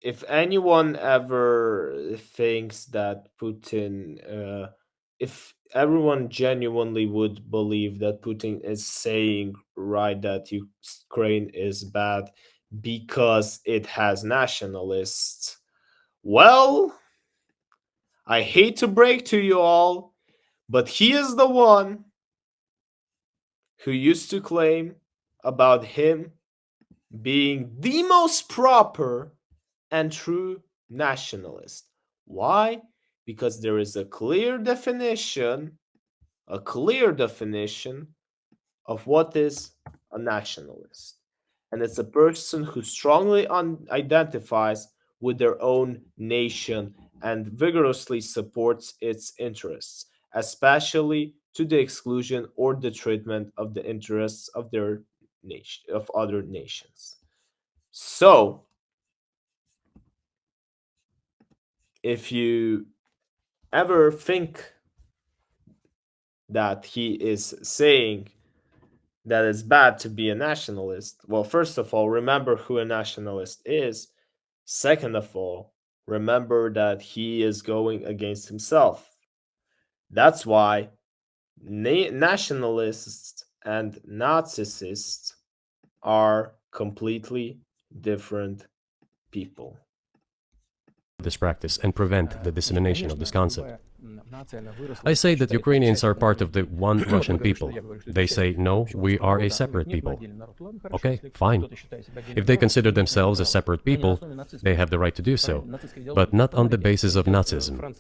if anyone ever thinks that Putin, if everyone genuinely would believe that Putin is saying right that Ukraine is bad because it has nationalists, well, I hate to break to you all, but he is the one who used to claim about him being the most proper and true nationalist. Why? Because there is a clear definition of what is a nationalist. And it's a person who strongly identifies with their own nation and vigorously supports its interests, especially to the exclusion or detriment of the interests of their nation of other nations. So, if you ever think that he is saying that it's bad to be a nationalist, well, first of all, remember who a nationalist is. Second of all, remember that he is going against himself. That's why nationalists and Nazicists are completely different people. This practice and prevent the dissemination of this concept. I say that Ukrainians are part of the one Russian people. They say, no, we are a separate people. Okay, fine. If they consider themselves a separate people, they have the right to do so, but not on the basis of Nazism.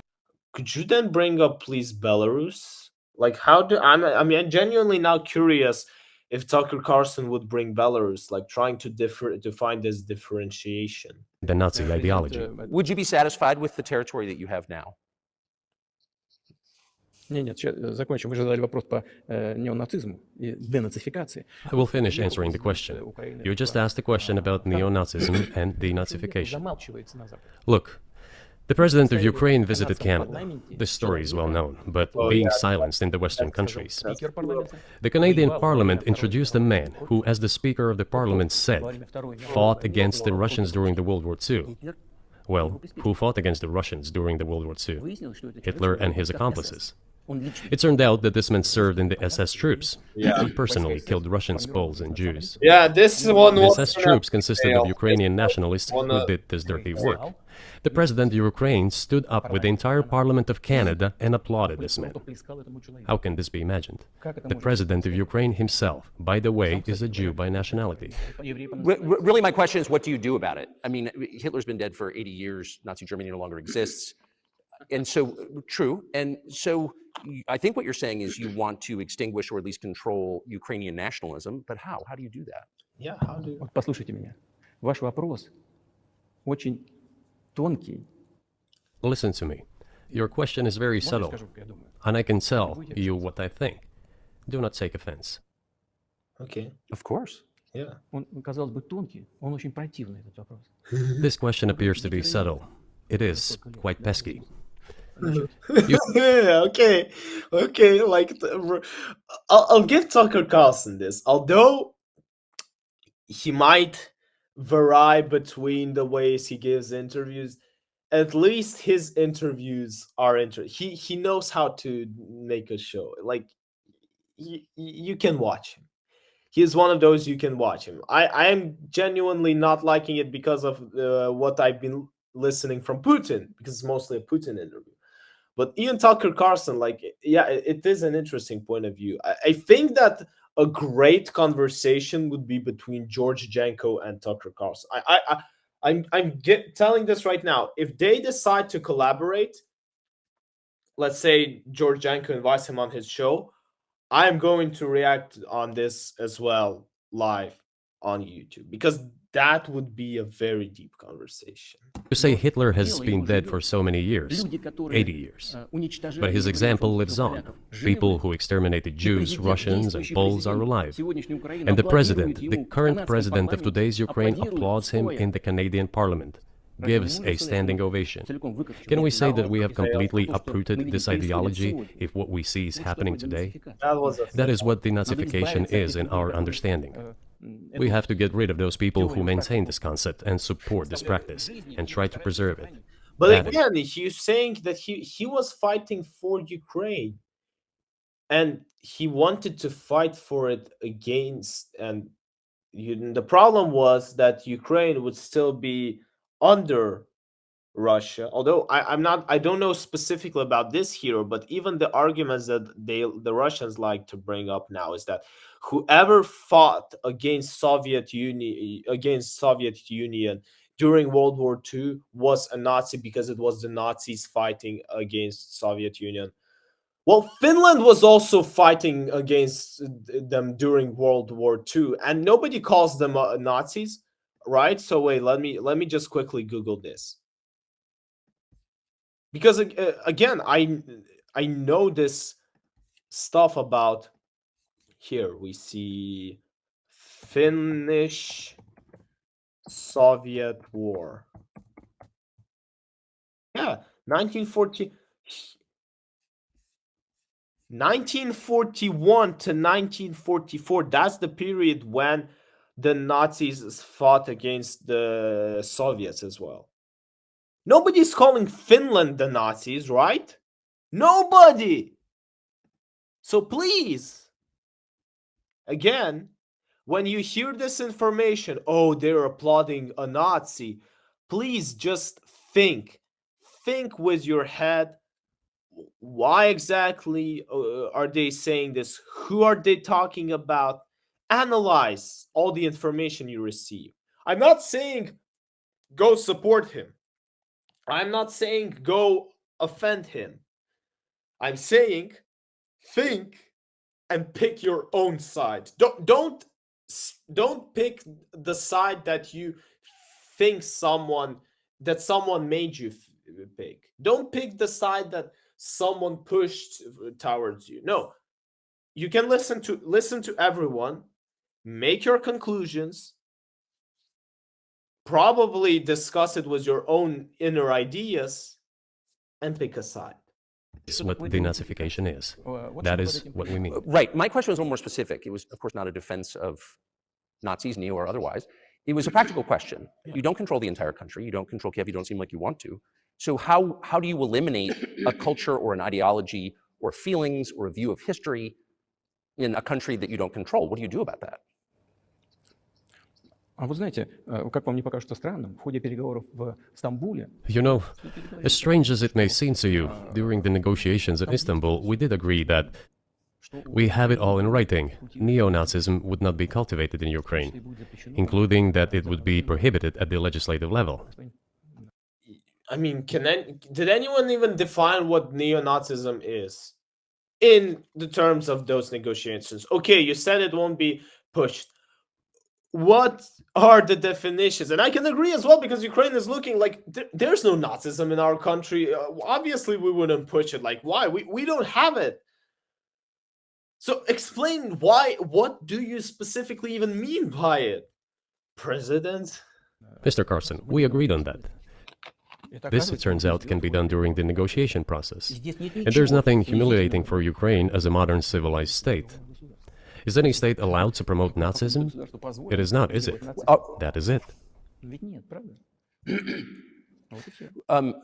Could you then bring up, please, Belarus? Like, I'm genuinely now curious if Tucker Carlson would bring Belarus, like trying to find this differentiation. The Nazi ideology. Would you be satisfied with the territory that you have now? Закончим. Вы же задали вопрос по неонацизму и денацификации. I will finish answering the question. You just asked a question about neo-Nazism and denazification. Look, the president of Ukraine visited Canada. This story is well known, but being silenced in the Western countries. The Canadian Parliament introduced a man who, as the Speaker of the Parliament said, fought against the Russians during the World War II. Well, who fought against the Russians during the World War II? Hitler and his accomplices. It turned out that this man served in the SS troops. Yeah. He personally killed Russians, Poles, and Jews. Yeah, this one The was SS troops consisted of Ukrainian nationalists who did this dirty work. The president of Ukraine stood up with the entire Parliament of Canada and applauded this man. How can this be imagined? The president of Ukraine himself, by the way, is a Jew by nationality. Really, my question is, what do you do about it? I mean, Hitler's been dead for 80 years. Nazi Germany no longer exists. And so, true. And so, I think what you're saying is you want to extinguish or at least control Ukrainian nationalism. But how? How do you do that? Yeah, how do you... Послушайте меня. Ваш вопрос очень тонкий. Listen to me. Your question is very subtle, and I can tell you what I think. Do not take offense. Okay, Of course. yeah. Он, казалось бы, тонкий, он очень противный, этот вопрос. This question appears to be subtle. It is quite pesky. Yeah, okay, like, I'll give Tucker Carlson this. Although he might vary between the ways he gives interviews, at least his interviews are he knows how to make a show. Like, you can watch him. He is one of those you can watch him. I am genuinely not liking it because of what I've been listening from Putin, because it's mostly a Putin interview. But Ian Tucker Carlson, like, yeah, it is an interesting point of view. I think that a great conversation would be between George Janko and Tucker Carlson. I'm telling this right now. If they decide to collaborate, let's say George Janko invites him on his show, I'm going to react on this as well live on YouTube, because that would be a very deep conversation. You say Hitler has been dead for so many years, 80 years. But his example lives on. People who exterminated Jews, Russians, and Poles are alive. And the president, the current president of today's Ukraine, applauds him in the Canadian Parliament, gives a standing ovation. Can we say that we have completely uprooted this ideology if what we see is happening today? That is what denazification is in our understanding. We have to get rid of those people who maintain this concept and support this practice and try to preserve it. But That again, he's saying that he was fighting for Ukraine, and he wanted to fight for it against, and the problem was that Ukraine would still be under Russia. Although I don't know specifically about this hero, but even the arguments that the Russians like to bring up now is that whoever fought against Soviet Union during World War II was a Nazi because it was the Nazis fighting against Soviet Union. Well, Finland was also fighting against them during World War II, and nobody calls them Nazis, right? So wait, let me just quickly Google this, because again, I know this stuff about. Here we see Finnish Soviet War. Yeah, 1941 to 1944. That's the period when the Nazis fought against the Soviets as well. Nobody's calling Finland the Nazis, right? Nobody. So please, again, when you hear this information, oh, they're applauding a Nazi, please just think with your head. Why exactly are they saying this? Who are they talking about? Analyze all the information you receive. I'm not saying go support him. I'm not saying go offend him. I'm saying think and pick your own side. Don't pick the side that you think someone made you pick. Don't pick the side that someone pushed towards you. No, you can listen to everyone, make your conclusions, probably discuss it with your own inner ideas, and pick a side. is what denazification is. That is what we mean. Right. My question was a little more specific. It was, of course, not a defense of Nazis, neo or otherwise. It was a practical question. You don't control the entire country. You don't control Kiev. You don't seem like you want to. So how do you eliminate a culture or an ideology or feelings or a view of history in a country that you don't control? What do you do about that? А вы знаете, как вам не покажется странным, в ходе переговоров в Стамбуле... You know, as strange as it may seem to you, during the negotiations in Istanbul, we did agree that we have it all in writing. Neo-Nazism would not be cultivated in Ukraine, including that it would be prohibited at the legislative level. I mean, did anyone even define what neo-Nazism is in the terms of those negotiations? Okay, you said it won't be pushed. What are the definitions? And I can agree as well, because Ukraine is looking like there's no Nazism in our country. Obviously, we wouldn't push it. Like, why? We don't have it. So explain why. What do you specifically even mean by it, President? Mr. Carlson, we agreed on that. This, it turns out, can be done during the negotiation process. And there's nothing humiliating for Ukraine as a modern civilized state. Is any state allowed to promote Nazism? It is not, is it? That is it.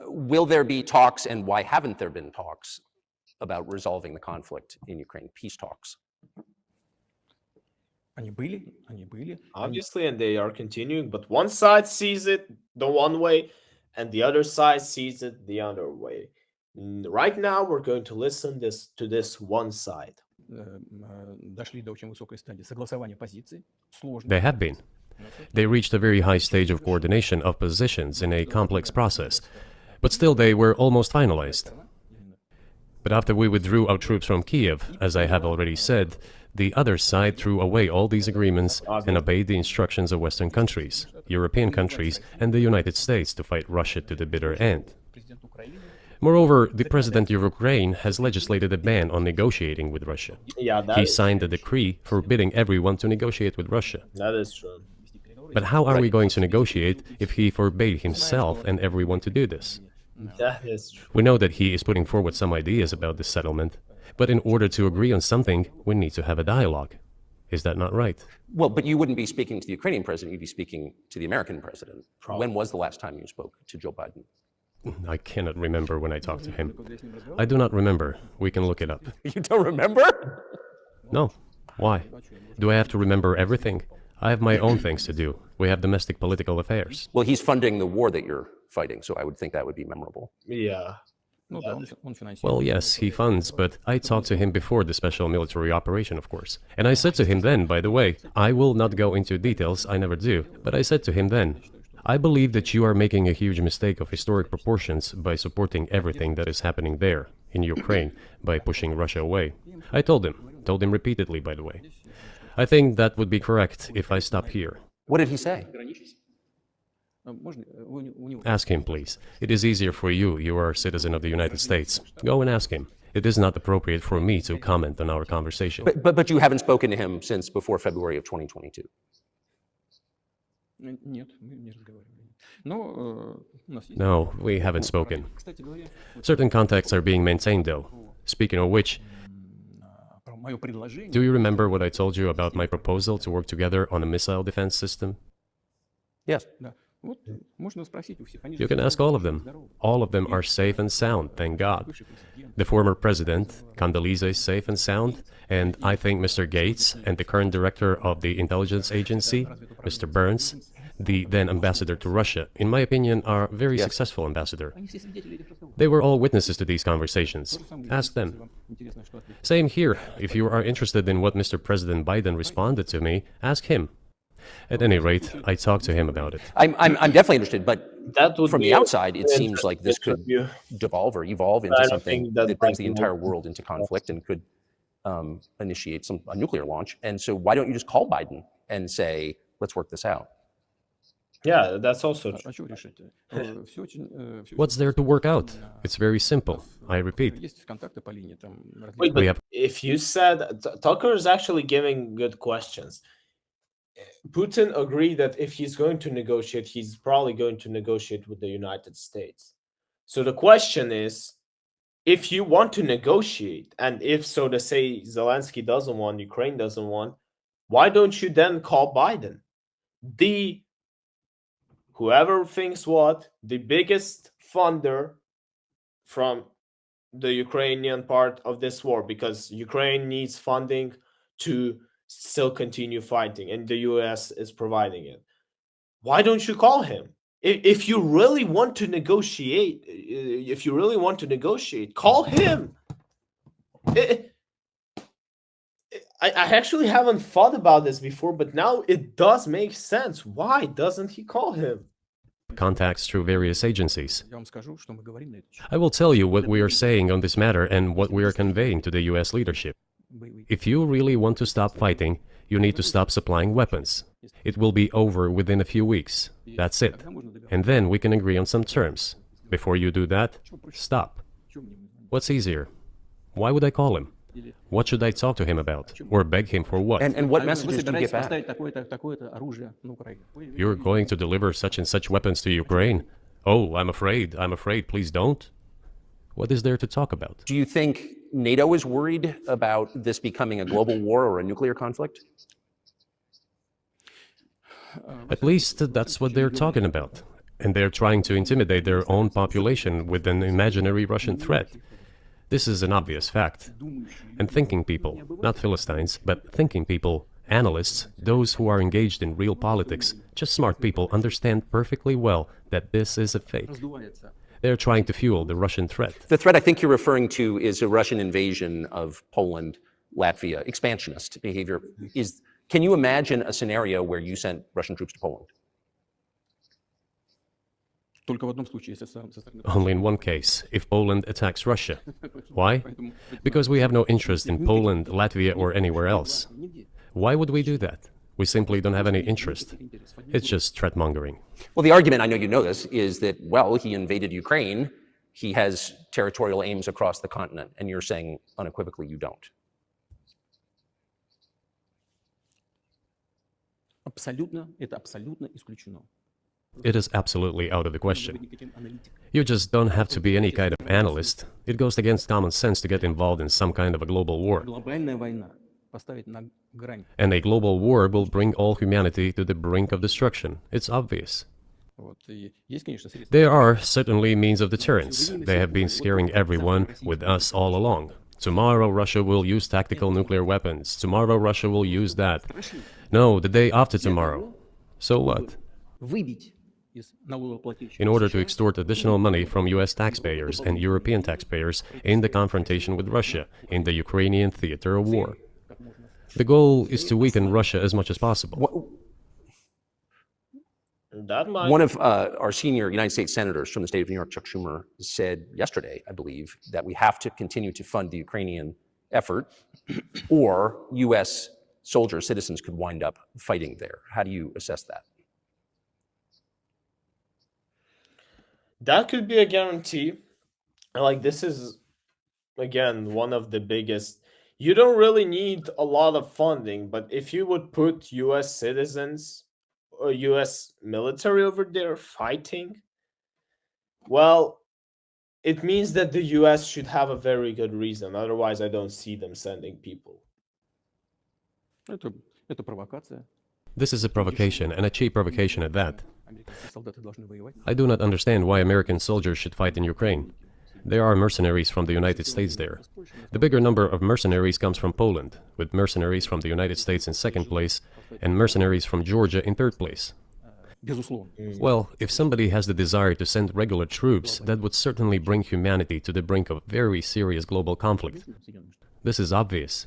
Will there be talks, and why haven't there been talks about resolving the conflict in Ukraine, peace talks? Obviously, and they are continuing, but one side sees it the one way, and the other side sees it the other way. Right now, we're going to listen to this one side. They have been. They reached a very high stage of coordination of positions in a complex process, but still they were almost finalized. But after we withdrew our troops from Kiev, as I have already said, the other side threw away all these agreements and obeyed the instructions of Western countries, European countries, and the United States to fight Russia to the bitter end. Moreover, the president of Ukraine has legislated a ban on negotiating with Russia. He signed a decree forbidding everyone to negotiate with Russia. That is true. But how are we going to negotiate if he forbade himself and everyone to do this? That is true. We know that he is putting forward some ideas about this settlement, but in order to agree on something, we need to have a dialogue. Is that not right? Well, but you wouldn't be speaking to the Ukrainian president, you'd be speaking to the American president. Probably. When was the last time you spoke to Joe Biden? I cannot remember when I talked to him. I do not remember. We can look it up. You don't remember? No. Why? Do I have to remember everything? I have my own things to do. We have domestic political affairs. Well, he's funding the war that you're fighting, so I would think that would be memorable. Yeah. Ну да, он финансирует. Well, yes, he funds, but I talked to him before the special military operation, of course. And I said to him then, by the way, I will not go into details, I never do, but I said to him then, I believe that you are making a huge mistake of historic proportions by supporting everything that is happening there, in Ukraine, by pushing Russia away. I told him repeatedly, by the way. I think that would be correct if I stop here. What did he say? Можно, у него... Ask him, please. It is easier for you. You are a citizen of the United States. Go and ask him. It is not appropriate for me to comment on our conversation. But you haven't spoken to him since before February of 2022. Нет, мы не разговаривали. Но у нас есть... No, we haven't spoken. Кстати говоря, вот, Certain contacts are being maintained, though. Speaking of which, про мое предложение... do you remember what I told you about my proposal to work together on a missile defense system? Yes. Да. Вот, можно спросить у всех. Они же You can все ask all of them. здоровы. All of them are safe and sound, thank God. Бывший президент. The former president, Condoleezza, is safe and sound, and I think Mr. Gates and the current director of the intelligence agency, Mr. Burns, the then ambassador to Russia, in my opinion, are a very successful ambassador. Они все свидетели этих разговоров. They were all witnesses to these conversations. То же самое, Ask если them. вам интересно, что ответить. Same here. If you are interested in what Mr. President Biden responded to me, ask him. At any rate, I talked to him about it. I'm definitely interested, but That would from be the outside, it an seems like this could interview. devolve or evolve into I don't something think that that brings the Biden entire would- world into conflict and could initiate a nuclear launch. And so why don't you just call Biden and say, let's work this out? Yeah, that's also true. А что решить? Все очень... всё What's there to work out? It's very simple. I repeat. Есть контакты по линии, там... Wait, различные- but have- if you said Tucker is actually giving good questions. Putin agreed that if he's going to negotiate, he's probably going to negotiate with the United States. So the question is, if you want to negotiate, and if so to say Zelensky doesn't want, Ukraine doesn't want, why don't you then call Biden? The whoever thinks what, the biggest funder from the Ukrainian part of this war, because Ukraine needs funding to still continue fighting and the US is providing it. Why don't you call him? If you really want to negotiate, call him. I actually haven't thought about this before, but now it does make sense. Why doesn't he call him? Contacts through various agencies. Я вам скажу, что мы говорим на эту тему. I will tell you what we are saying on this matter and what we are conveying to the US leadership. Боевые. If you really want to stop fighting, you need to stop supplying weapons. It will be over within a few weeks. That's it. Тогда можно договориться. And then we can agree on some terms. Before you do that, stop. Чего мне звонить? What's easier? Why would I call him? What should I talk to him about? Or beg him for what? And what Вы messages do you get собираетесь back? поставить такое-то, такое-то оружие на Украину. Вы- You're going to deliver such and such weapons to Ukraine? Oh, I'm afraid, please don't. What is there to talk about? Do you think NATO is worried about this becoming a global war or a nuclear conflict? At least that's what they're talking about. And they're trying to intimidate their own population with an imaginary Russian threat. This is an obvious fact. And thinking people, not Philistines, but thinking people, analysts, those who are engaged in real politics, just smart people, understand perfectly well that this is a fake. Раздувается. They're trying to fuel the Russian threat. The threat I think you're referring to is a Russian invasion of Poland, Latvia, expansionist behavior. Can you imagine a scenario where you sent Russian troops to Poland? Только в одном случае, если со стороны... Only in one case, if Poland attacks Russia. Why? Because we have no interest in Poland, Latvia, or anywhere else. Нигде. Why would we do that? We simply don't have any interest. It's just threat mongering. Well, the argument, I know you know this, is that, well, he invaded Ukraine. He has territorial aims across the continent. And you're saying unequivocally you don't. Абсолютно, это абсолютно исключено. It is absolutely out of the Быть question. никаким аналитиком. You just don't have to be any kind of analyst. It goes against common sense to get involved in some kind of a global war. Глобальная война. поставить на грань. And a global war will bring all humanity to the brink of destruction. It's obvious. Вот. И есть, конечно, средства. There are certainly means of deterrence. They have been scaring everyone with us all along. Tomorrow Russia will use tactical nuclear weapons. Tomorrow Russia will use that. No, the day after tomorrow. So what? Выбить из налогоплательщиков In order to extort additional money from US taxpayers and European taxpayers in the confrontation with Russia in the Ukrainian theater of war. The goal is to weaken Russia as much as possible. That might. One of our senior United States senators from the state of New York, Chuck Schumer, said yesterday, I believe, that we have to continue to fund the Ukrainian effort, or U.S. soldiers, citizens could wind up fighting there. How do you assess that? That could be a guarantee. Like, this is, again, one of the biggest. You don't really need a lot of funding, but if you would put US citizens or US military over there fighting, well, it means that the US should have a very good reason. Otherwise, I don't see them sending people. Это провокация. This is a provocation, and a cheap provocation at that. Американские солдаты должны воевать. I do not understand why American soldiers should fight in Ukraine. There are mercenaries from the United States there. The bigger number of mercenaries comes from Poland, with mercenaries from the United States in second place, and mercenaries from Georgia in third place. Безусловно. Well, if somebody has the desire to send regular troops, that would certainly bring humanity to the brink of very serious global conflict. This is obvious.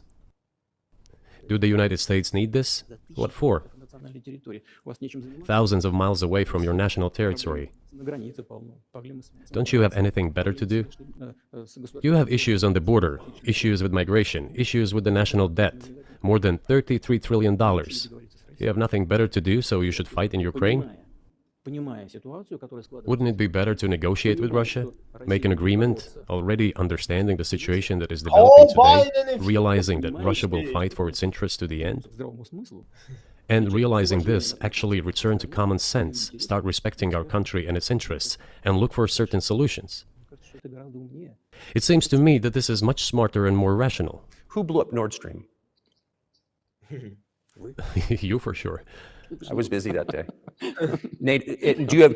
Do the United States need this? What for? Национальной территории. У вас нечем заниматься. Thousands of miles away from your national territory. На границе полно. Проблемы с Don't you have anything better to do? с государством. You have issues on the border, issues with migration, issues with the national debt, more than $33 trillion. You have nothing better to do, so you should fight in Ukraine? Понимая ситуацию, которая складывается. Wouldn't it be better to negotiate with Russia? Make an agreement, already understanding the situation that is developing today, realizing that Russia will fight for its interests to the end? К здравому смыслу. And realizing this, actually return to common sense, start respecting our country and its interests, and look for certain solutions. Кажется, что это гораздо умнее. It seems to me that this is much smarter and more rational. Who blew up Nord Stream? You for sure. I was busy that day. Nate, do you have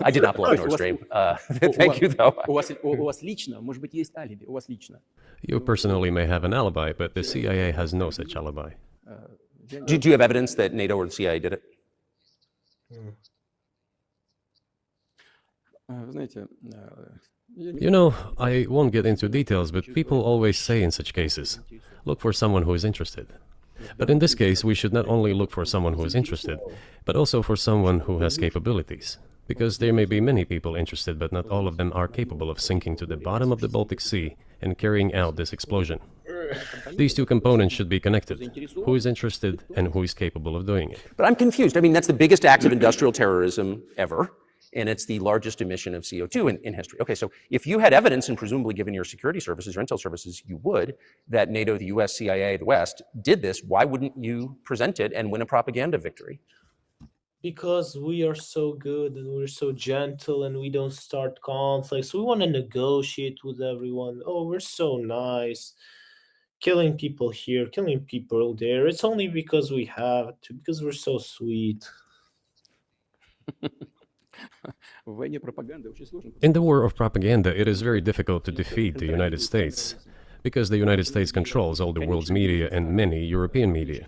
I did not blow up Nord Stream. Thank you, though. У вас лично, может быть, есть алиби. У вас лично. You personally may have an alibi, but the CIA has no such alibi. Do you have evidence that NATO or the CIA did it? Вы знаете, я не You know, I won't get into details, but people always say in such cases, look for someone who is interested. But in this case, we should not only look for someone who is interested, but also for someone who has capabilities. Because there may be many people interested, but not all of them are capable of sinking to the bottom of the Baltic Sea and carrying out this explosion. These two components should be connected. Who is interested and who is capable of doing it? But I'm confused. I mean, that's the biggest act of industrial terrorism ever, and it's the largest emission of CO2 in history. Okay, so if you had evidence, and presumably given your security services, your intel services, you would, that NATO, the US, CIA, the West did this, why wouldn't you present it and win a propaganda victory? Because we are so good and we're so gentle and we don't start conflicts. We want to negotiate with everyone. Oh, we're so nice. Killing people here, killing people there. It's only because we have to, because we're so sweet. в войне пропаганды очень сложно. In the war of propaganda, it is very difficult to defeat the United States, because the United States controls all the world's media and many European media.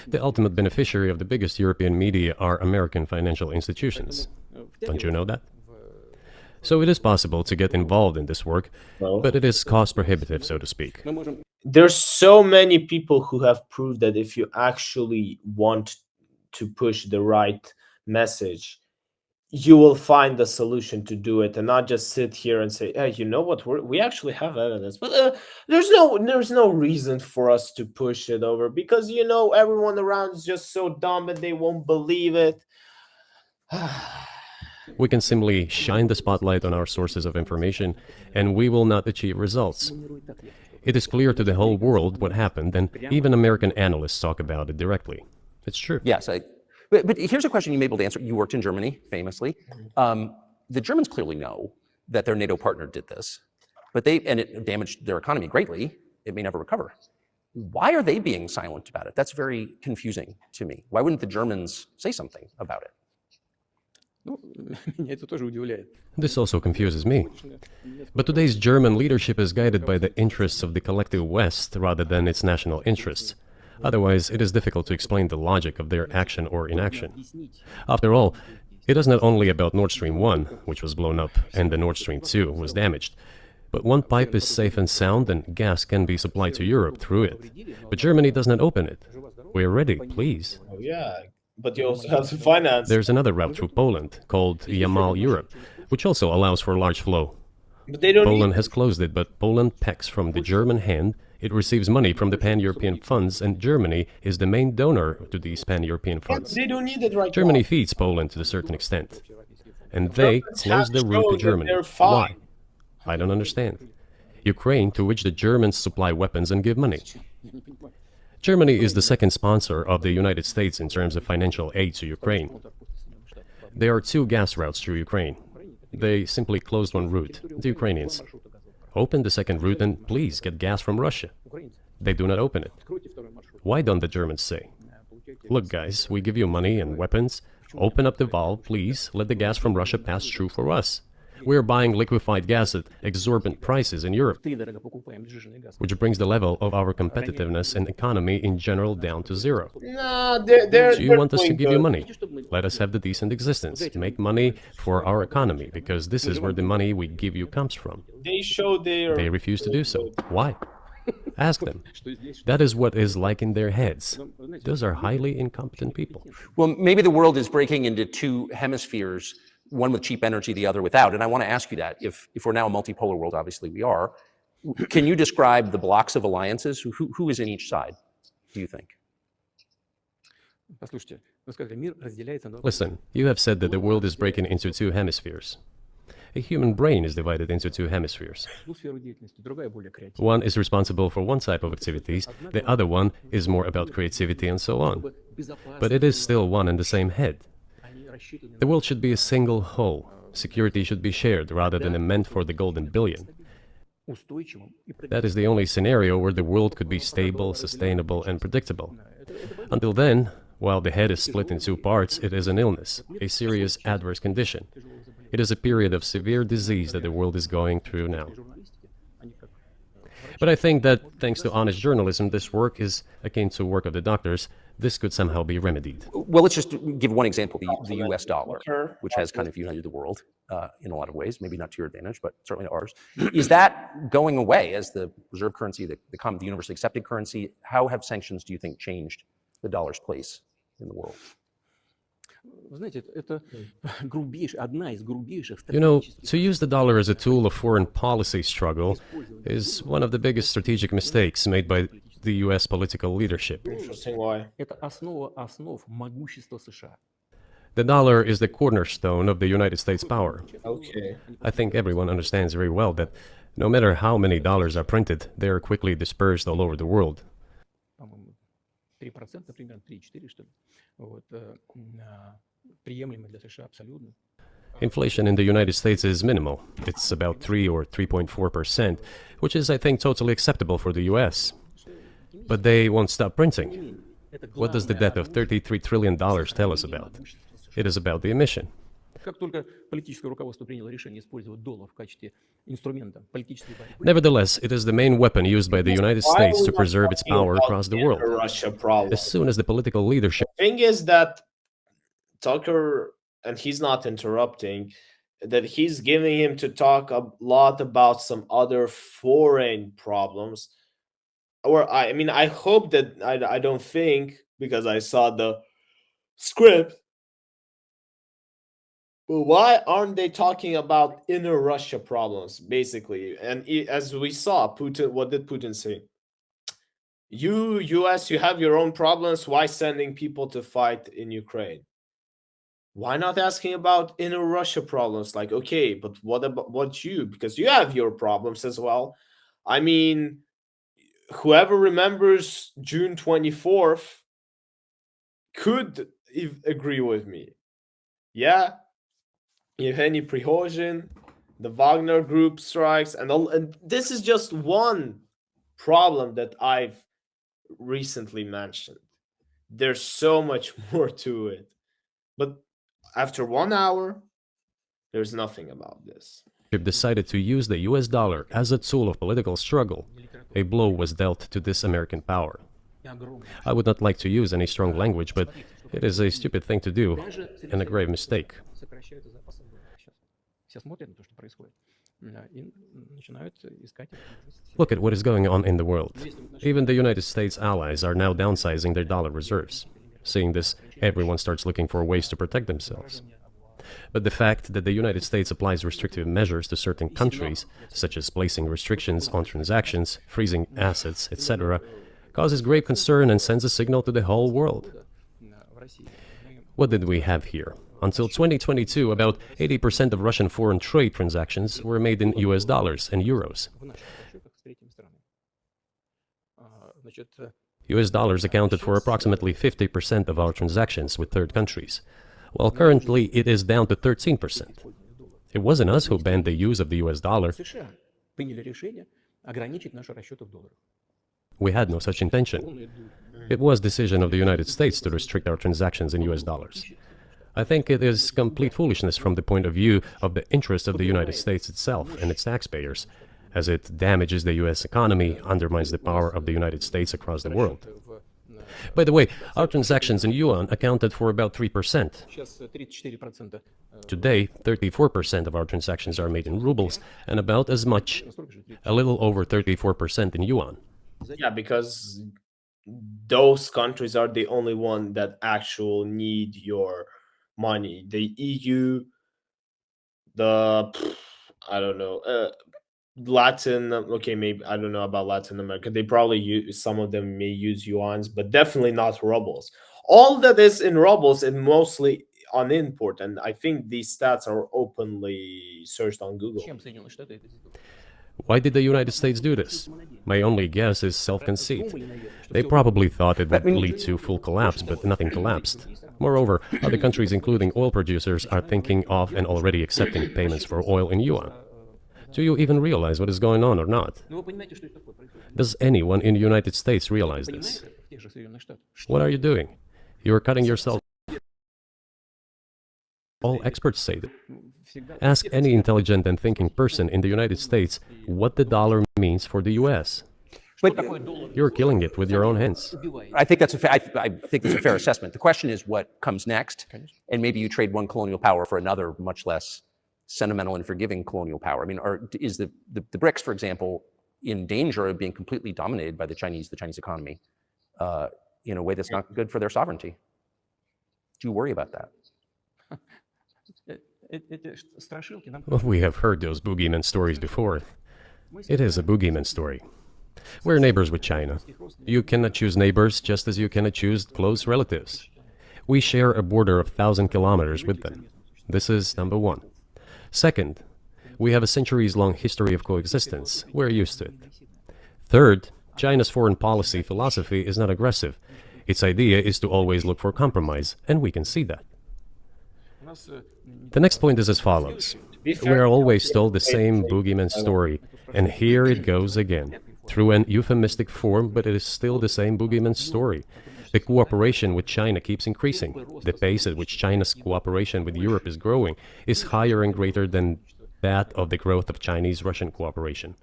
The ultimate beneficiary of the biggest European media are American financial institutions. Don't you know that? So it is possible to get involved in this work, but it is cost prohibitive, so to speak. Мы можем There's so many people who have proved that if you actually want to push the right message, you will find the solution to do it and not just sit here and say, hey, you know what, we actually have evidence, but there's no reason for us to push it over because, you know, everyone around is just so dumb and they won't believe it. We can simply shine the spotlight on our sources of information, and we will not achieve results. It is clear to the whole world what happened, and even American analysts talk about it directly. It's true. Yes, but here's a question you may be able to answer. You worked in Germany, famously. The Germans clearly know that their NATO partner did this, and it damaged their economy greatly. It may never recover. Why are they being silent about it? That's very confusing to me. Why wouldn't the Germans say something about it? Ну, меня это тоже удивляет. This also confuses me. But today's German leadership is guided by the interests of the collective West rather than its national interests. Otherwise, it is difficult to explain the logic of their action or inaction. After all, it is not only about Nord Stream 1, which was blown up, and the Nord Stream 2 was damaged. But one pipe is safe and sound, and gas can be supplied to Europe through it. But Germany does not open it. We're ready, please. Oh, yeah, but you also have to finance. There's another route through Poland, called Yamal Europe, which also allows for large flow. But they don't Poland need has closed it, but Poland pecks from the German hand. It receives money from the pan-European funds, and Germany is the main donor to these pan-European funds. They don't need it right Germany now. feeds Poland to a certain extent. And they Germans close have the route shown to that Germany. they're fine. Why? I don't understand. Ukraine, to which the Germans supply weapons and give money. Germany is the second sponsor of the United States in terms of financial aid to Ukraine. There are 2 gas routes through Ukraine. They simply closed one route, the Ukrainians. Open the second route and please get gas from Russia. They do not open it. Why don't the Germans say, look guys, we give you money and weapons, open up the valve, please, let the gas from Russia pass through for us. We're buying liquefied gas at exorbitant prices in Europe, Втридорого покупаем сжиженный газ. which brings the level of our competitiveness and economy in general down to zero. Nah, they're Do you want us to doing give you good. money? Let us have the decent existence. Make money for our economy, because this is where the money we give you comes from. They show their. They refuse to do so. Why? Ask them. That is what is like in their heads. Those are highly incompetent people. Well, maybe the world is breaking into 2 hemispheres, one with cheap energy, the other without. And I want to ask you that. If we're now a multipolar world, obviously we are, can you describe the blocks of alliances? Who is in each side, do you think? Послушайте, вы сказали, мир разделяется на... Listen, you have said that the world is breaking into 2 hemispheres. A human brain is divided into 2 hemispheres. одну сферу деятельности, другая более креативная. One is responsible for one type of activities, the other one is more about creativity and so on. But it is still one and the same head. Они рассчитаны The world should be a single whole. Security should be shared rather than meant for the golden billion. устойчивым и That is the only scenario where the world could be stable, sustainable, and predictable. Until then, while the head is split in 2 parts, it is an illness, a serious adverse condition. It is a period of severe disease that the world is going through now. But I think that, thanks to honest journalism, this work is akin to work of the doctors. This could somehow be remedied. Well, let's just give one example, the US dollar, Sure. which has kind of united the world in a lot of ways, maybe not to your advantage, but certainly to ours. Is that going away as the reserve currency, the universally accepted currency? How have sanctions, do you think, changed the dollar's place in the world? Вы знаете, это одна из грубейших You know, стратегических to use the dollar as a tool of foreign policy struggle is one of the biggest strategic mistakes made by the US political leadership. Interesting why. это основа основ могущества США. The dollar is the cornerstone of the United States power. Okay. I think everyone understands very well that no matter how many dollars are printed, they are quickly dispersed all over the world. По-моему, 3%, примерно 3-4, что ли. Вот, приемлемо для США абсолютно. Inflation in the United States is minimal. It's about 3 or 3.4%, which is, I think, totally acceptable for the US. But they won't stop printing. What does the debt of $33 trillion tell us about? It is about the emission. Как только политическое руководство приняло решение использовать доллар в качестве инструмента политической борьбы, Nevertheless, it is the main weapon used by the United Why are States we to not preserve its talking power about across the world. Russia problem? As soon as the political leadership Thing is that Tucker, and he's not interrupting, that he's giving him to talk a lot about some other foreign problems. Or I mean, I hope that I don't think, because I saw the script. But why aren't they talking about inner Russia problems, basically? And as we saw, Putin, what did Putin say? You, US, you have your own problems. Why sending people to fight in Ukraine? Why not asking about inner Russia problems? Like, okay, but what about you? Because you have your problems as well. I mean, whoever remembers June 24th could agree with me. Yeah, Yevgeny Prigozhin, the Wagner Group strikes, and this is just one problem that I've recently mentioned. There's so much more to it. But after 1 hour, there's nothing about this. decided to use the US dollar as a tool of political struggle, a blow was dealt to this American power. I would not like to use any strong language, but it is a stupid thing to do and a grave mistake. Сокращают запасы доллара. Все смотрят на то, что происходит, и начинают искать возможности. Look at what is going on in the world. Even the United States allies are now downsizing their dollar reserves. Seeing this, everyone starts looking for ways to protect themselves. But the fact that the United States applies restrictive measures to certain countries, such as placing restrictions on transactions, freezing assets, etc., causes grave concern and sends a signal to the whole world. What did we have here? Until 2022, about 80% of Russian foreign trade transactions were made in US dollars and euros. US dollars accounted for approximately 50% of our transactions with third countries, while currently it is down to 13%. It wasn't us who banned the use of the US dollar. США приняли решение ограничить наши расчеты в долларах. We had no such intention. It was decision of the United States to restrict our transactions in US dollars. I think it is complete foolishness from the point of view of the interest of the United States itself and its taxpayers, as it damages the US economy, undermines the power of the United States across the world. By the way, our transactions in yuan accounted for about 3%. Сейчас 34%. Today, 34% of our transactions are made in rubles and about as much, a little over 34% in yuan. Yeah, because those countries are the only one that actually need your money. The EU, I don't know, Latin, okay, maybe I don't know about Latin America. They probably use, some of them may use yuans, but definitely not rubles. All that is in rubles is mostly on import, and I think these stats are openly searched on Google. Чем Соединенные Штаты это сделали? Why did the United States do this? My only guess is self-conceit. They probably thought it would lead to full collapse, but nothing collapsed. Moreover, other countries, including oil producers, are thinking of and already accepting payments for oil in yuan. Do you even realize what is going on or not? Ну, вы понимаете, что это такое происходит? Does anyone in the United States realize this? Понимаете, в тех же Соединенных Штатах? What are you doing? You are cutting yourself. All experts say that. Всегда Ask any intelligent and thinking person in the United States what the dollar means for the US. But такое доллар You're killing it with your own hands. убивает. I think that's I think that's a fair assessment. The question is what comes next, and maybe you trade one colonial power for another, much less sentimental and forgiving colonial power. I mean, is the BRICS, for example, in danger of being completely dominated by the Chinese economy in a way that's not good for their sovereignty? Do you worry about that? Эти страшилки нам Well, we have heard those boogeyman stories before. It is a boogeyman story. We're neighbors with China. You cannot choose neighbors just as you cannot choose close relatives. We share a border of 1,000 kilometers with them. This is number one. Second, we have a centuries-long history of coexistence. We're used to it. Third, China's foreign policy philosophy is not aggressive. Its idea is to always look for compromise, and we can see that. у нас The next point is as follows. We're always told the same boogeyman story, and here it goes again. Through an euphemistic form, but it is still the same boogeyman story. The cooperation with China keeps increasing. The pace at which China's cooperation with Europe is growing is higher and greater than that of the growth of Chinese-Russian cooperation.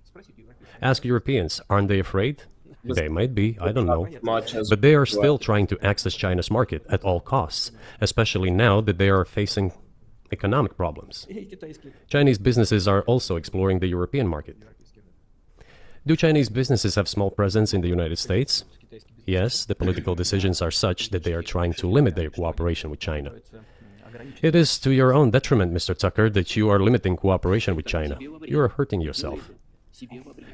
Ask Europeans, aren't they afraid? They might be, I don't know. Much as But they are still trying to access China's market at all costs, especially now that they are facing economic problems. и китайские. Chinese businesses are also exploring the European market. Do Chinese businesses have small presence in the United States? Yes, the political decisions are such that they are trying to limit their cooperation with China. It is to your own detriment, Mr. Tucker, that you are limiting cooperation with China. You are hurting yourself.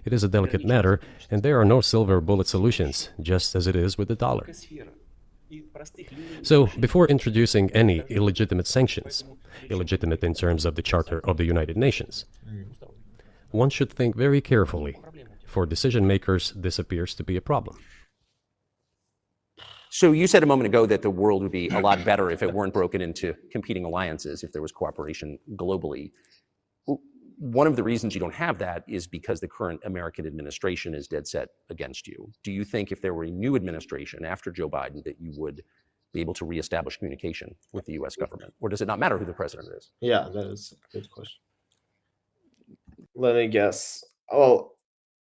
It is a delicate matter, and there are no silver bullet solutions, just as it is with the dollar. Сфера. И простых людей So, before introducing any illegitimate sanctions, illegitimate in terms of the Charter of the United Nations, one should think very carefully. For decision makers, this appears to be a problem. So you said a moment ago that the world would be a lot better if it weren't broken into competing alliances, if there was cooperation globally. one of the reasons you don't have that is because the current American administration is dead set against you. Do you think if there were a new administration after Joe Biden that you would be able to reestablish communication with the US government? Or does it not matter who the president is? Yeah, that is a good question. Let me guess. Oh,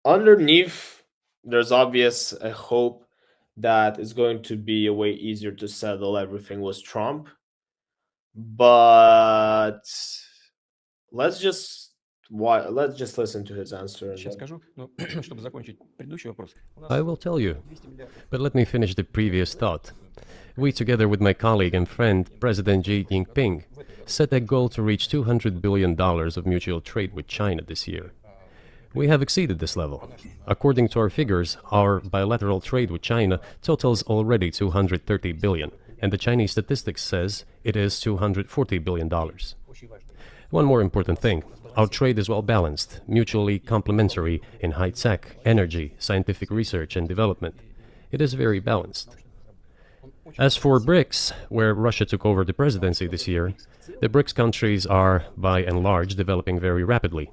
underneath, there's obvious a hope that it's going to be a way easier to settle everything with Trump. But let's just listen to his answer. Сейчас скажу, но чтобы закончить предыдущий вопрос. I will tell you, but let me finish the previous thought. We, together with my colleague and friend, President Xi Jinping, set a goal to reach $200 billion of mutual trade with China this year. We have exceeded this level. According to our figures, our bilateral trade with China totals already $230 billion, and the Chinese statistics says it is $240 billion. One more important thing, our trade is well balanced, mutually complementary in high-tech, energy, scientific research and development. It is very balanced. As for BRICS, where Russia took over the presidency this year, the BRICS countries are, by and large, developing very rapidly.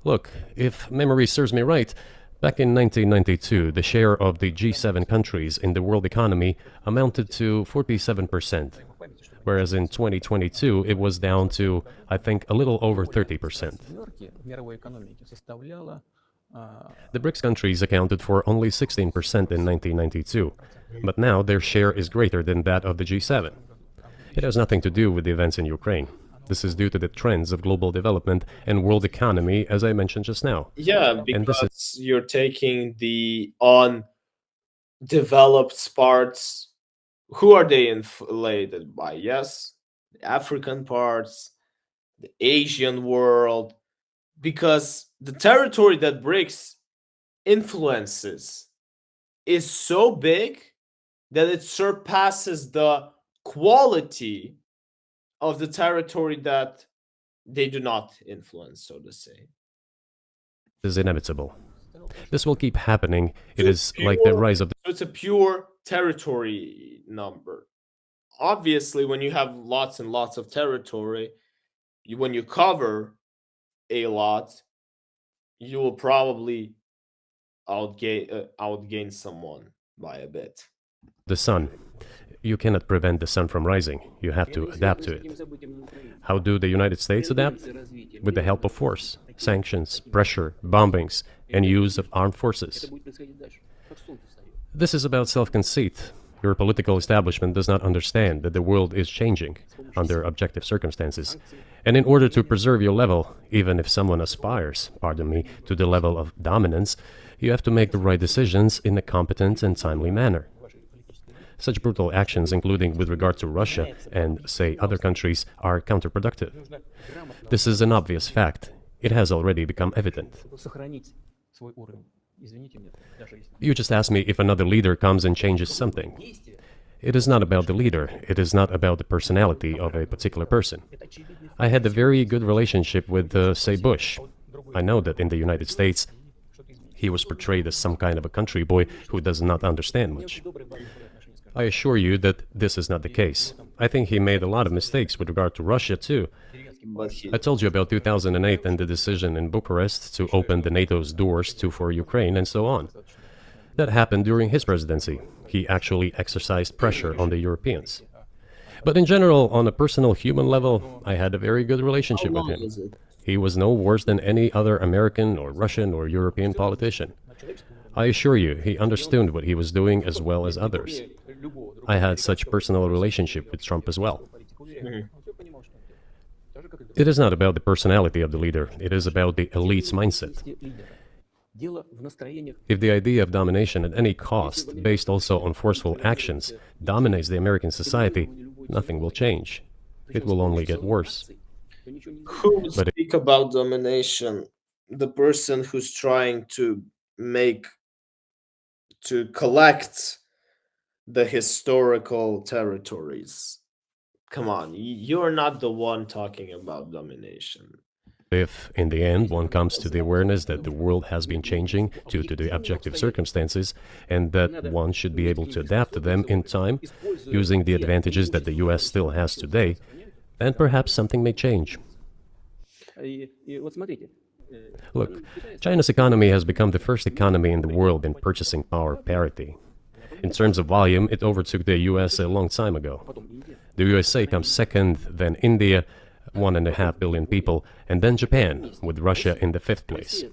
Look, if memory serves me right, back in 1992, the share of the G7 countries in the world economy amounted to 47%, whereas in 2022 it was down to, I think, a little over 30%. The BRICS countries accounted for only 16% in 1992, but now their share is greater than that of the G7. It has nothing to do with the events in Ukraine. This is due to the trends of global development and world economy, as I mentioned just now. Yeah, because you're taking the undeveloped parts. Who are they inflated by? Yes, the African parts, the Asian world, because the territory that BRICS influences is so big that it surpasses the quality of the territory that they do not influence, so to say. It is inevitable. This will keep happening. It is like the rise of the... So it's a pure territory number. Obviously, when you have lots and lots of territory, when you cover a lot, you will probably outgain someone by a bit. The sun. You cannot prevent the sun from rising. You have to adapt to it. How do the United States adapt? With the help of force, sanctions, pressure, bombings, and use of armed forces. This is about self-conceit. Your political establishment does not understand that the world is changing under objective circumstances. And in order to preserve your level, even if someone aspires, to the level of dominance, you have to make the right decisions in a competent and timely manner. Such brutal actions, including with regard to Russia and, say, other countries, are counterproductive. This is an obvious fact. It has already become evident. You just asked me if another leader comes and changes something. It is not about the leader. It is not about the personality of a particular person. I had a very good relationship with, say, Bush. I know that in the United States, he was portrayed as some kind of a country boy who does not understand much. I assure you that this is not the case. I think he made a lot of mistakes with regard to Russia, too. I told you about 2008 and the decision in Bucharest to open the NATO's doors for Ukraine and so on. That happened during his presidency. He actually exercised pressure on the Europeans. But in general, on a personal human level, I had a very good relationship with him. He was no worse than any other American or Russian or European politician. I assure you, he understood what he was doing as well as others. I had such personal relationship with Trump as well. It is not about the personality of the leader, it is about the elite's mindset. If the idea of domination at any cost, based also on forceful actions, dominates the American society, nothing will change. It will only get worse. Who would speak about domination? The person who's trying to collect the historical territories. Come on, you're not the one talking about domination. If, in the end, one comes to the awareness that the world has been changing due to the objective circumstances, and that one should be able to adapt to them in time, using the advantages that the US still has today, then perhaps something may change. Look, China's economy has become the first economy in the world in purchasing power parity. In terms of volume, it overtook the US a long time ago. The USA comes second, then India, 1.5 billion people, and then Japan, with Russia in the 5th place.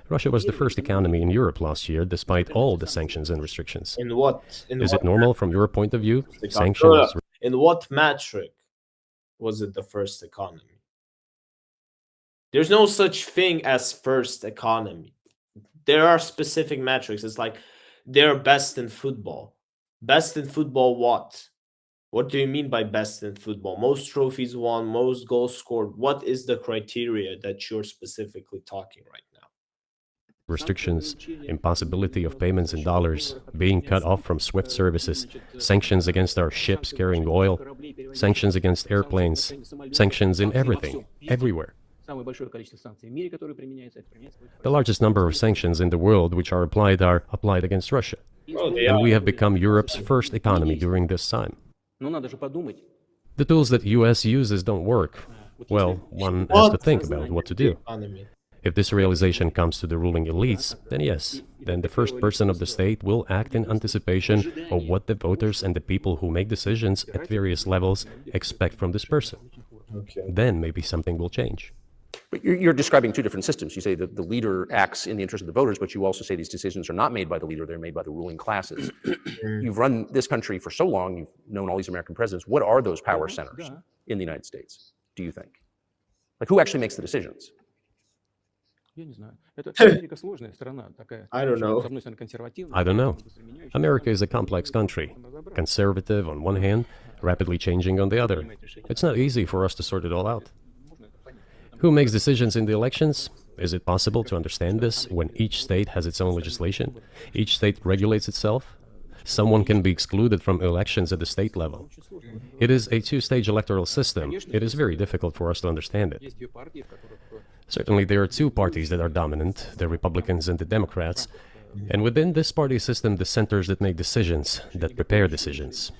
Russia was the first economy in Europe last year, despite all the sanctions and restrictions. In what? Is it normal from your point of view? No, Sanctions. in what metric was it the first economy? There's no such thing as first economy. There are specific metrics. It's like they're best in football. Best in football what? What do you mean by best in football? Most trophies won, most goals scored. What is the criteria that you're specifically talking right now? Restrictions, impossibility of payments in dollars, being cut off from SWIFT services, sanctions against our ships carrying oil, sanctions against airplanes, sanctions in everything, everywhere. The largest number of sanctions in the world which are applied against Russia. And we have become Europe's first economy during this time. The tools that US uses don't work. Well, one has to think about what to do. If this realization comes to the ruling elites, then yes, then the first person of the state will act in anticipation of what the voters and the people who make decisions at various levels expect from this person. Then maybe something will change. But you're describing two different systems. You say that the leader acts in the interest of the voters, but you also say these decisions are not made by the leader, they're made by the ruling classes. You've run this country for so long, you've known all these American presidents. What are those power centers in the United States, do you think? Like, who actually makes the decisions? I don't know. I don't know. America is a complex country. Conservative on one hand, rapidly changing on the other. It's not easy for us to sort it all out. Who makes decisions in the elections? Is it possible to understand this when each state has its own legislation? Each state regulates itself? Someone can be excluded from elections at the state level. It is a two-stage electoral system. It is very difficult for us to understand it. Certainly, there are two parties that are dominant, the Republicans and the Democrats. And within this party system, the centers that make decisions, that prepare decisions.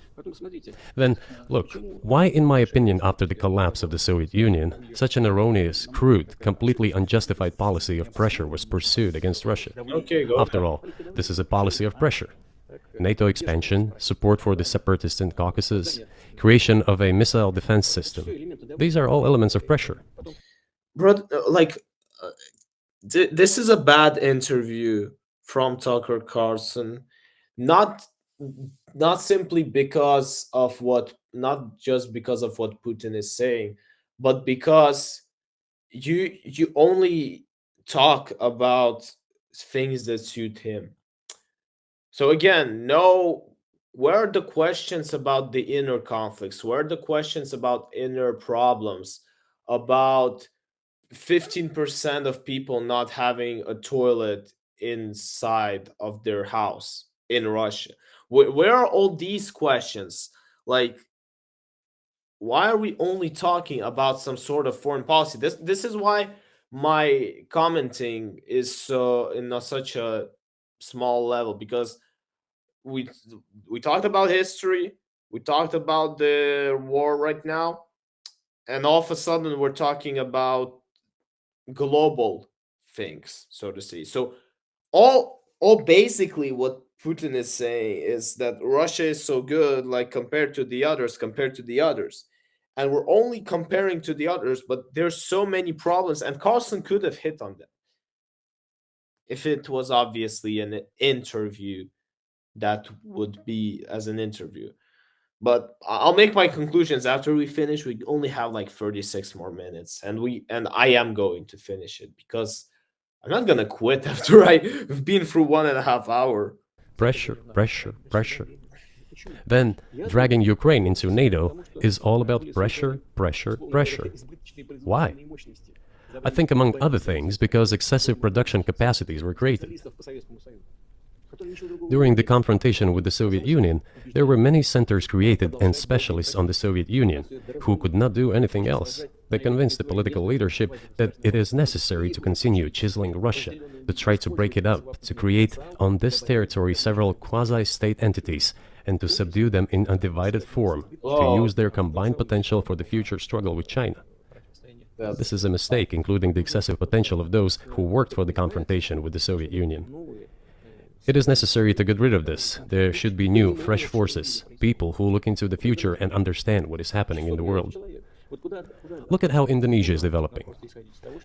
Then, look, why, in my opinion, after the collapse of the Soviet Union, such an erroneous, crude, completely unjustified policy of pressure was pursued against Russia? After all, this is a policy of pressure. NATO expansion, support for the separatists in Caucasus, creation of a missile defense system. These are all elements of pressure. Bro, this is a bad interview from Tucker Carlson, not simply because of not just because of what Putin is saying, but because you only talk about things that suit him. So again, where are the questions about the inner conflicts? Where are the questions about inner problems, about 15% of people not having a toilet inside of their house in Russia? Where are all these questions? Like, why are we only talking about some sort of foreign policy? This is why my commenting is such a small level, because we talked about history, we talked about the war right now, and all of a sudden we're talking about global things, so to say. So all basically what Putin is saying is that Russia is so good, like compared to the others, and we're only comparing to the others, but there's so many problems, and Carlson could have hit on them if it was obviously an interview that would be as an interview. But I'll make my conclusions after we finish. We only have like 36 more minutes, and I am going to finish it because I'm not gonna quit after I've been through 1.5 hours. Pressure, pressure, pressure. Then, dragging Ukraine into NATO is all about pressure, pressure, pressure. Why? I think, among other things, because excessive production capacities were created. During the confrontation with the Soviet Union, there were many centers created and specialists on the Soviet Union who could not do anything else. They convinced the political leadership that it is necessary to continue chiseling Russia, to try to break it up, to create on this territory several quasi-state entities, and to subdue them in a divided form, to use their combined potential for the future struggle with China. This is a mistake, including the excessive potential of those who worked for the confrontation with the Soviet Union. It is necessary to get rid of this. There should be new, fresh forces, people who look into the future and understand what is happening in the world. Look at how Indonesia is developing.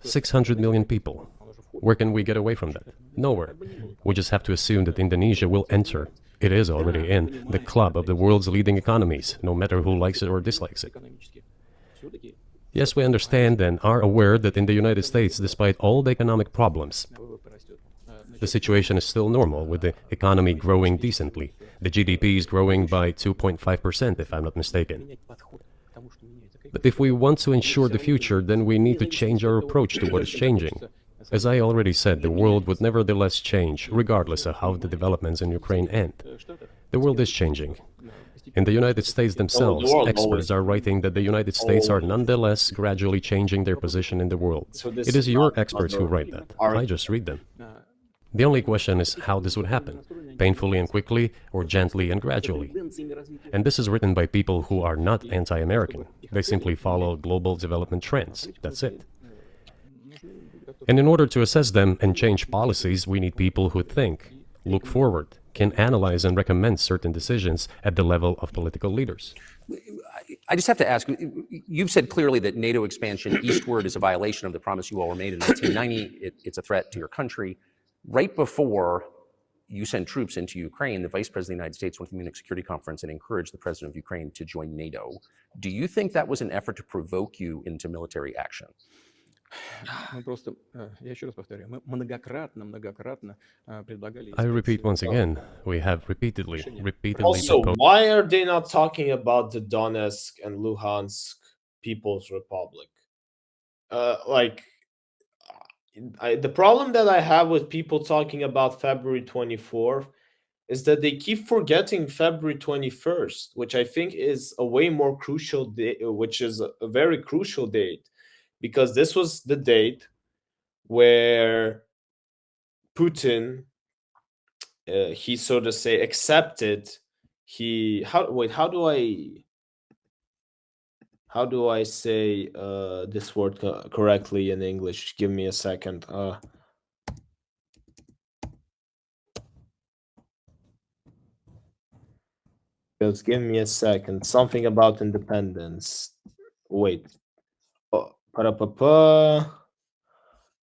600 million people. Where can we get away from that? Nowhere. We just have to assume that Indonesia will enter, it is already in, the club of the world's leading economies, no matter who likes it or dislikes it. Yes, we understand and are aware that in the United States, despite all the economic problems, the situation is still normal, with the economy growing decently. The GDP is growing by 2.5%, if I'm not mistaken. But if we want to ensure the future, then we need to change our approach to what is changing. As I already said, the world would nevertheless change, regardless of how the developments in Ukraine end. The world is changing. In the United States themselves, experts are writing that the United States are nonetheless gradually changing their position in the world. It is your experts who write that. I just read them. The only question is how this would happen, painfully and quickly, or gently and gradually. And this is written by people who are not anti-American. They simply follow global development trends. That's it. And in order to assess them and change policies, we need people who think, look forward, can analyze and recommend certain decisions at the level of political leaders. I just have to ask, you've said clearly that NATO expansion eastward is a violation of the promise you all were made in 1990. It's a threat to your country. Right before you sent troops into Ukraine, the Vice President of the United States went to the Munich Security Conference and encouraged the President of Ukraine to join NATO. Do you think that was an effort to provoke you into military action? I repeat once again, we have repeatedly Also, proposed. why are they not talking about the Donetsk and Luhansk People's Republic? The problem that I have with people talking about February 24th is that they keep forgetting February 21st, which I think is a way more crucial date, which is a very crucial date, because this was the date where Putin, he so to say accepted. How do I say this word correctly in English? Give me a second. Just give me a second. Something about independence. Wait.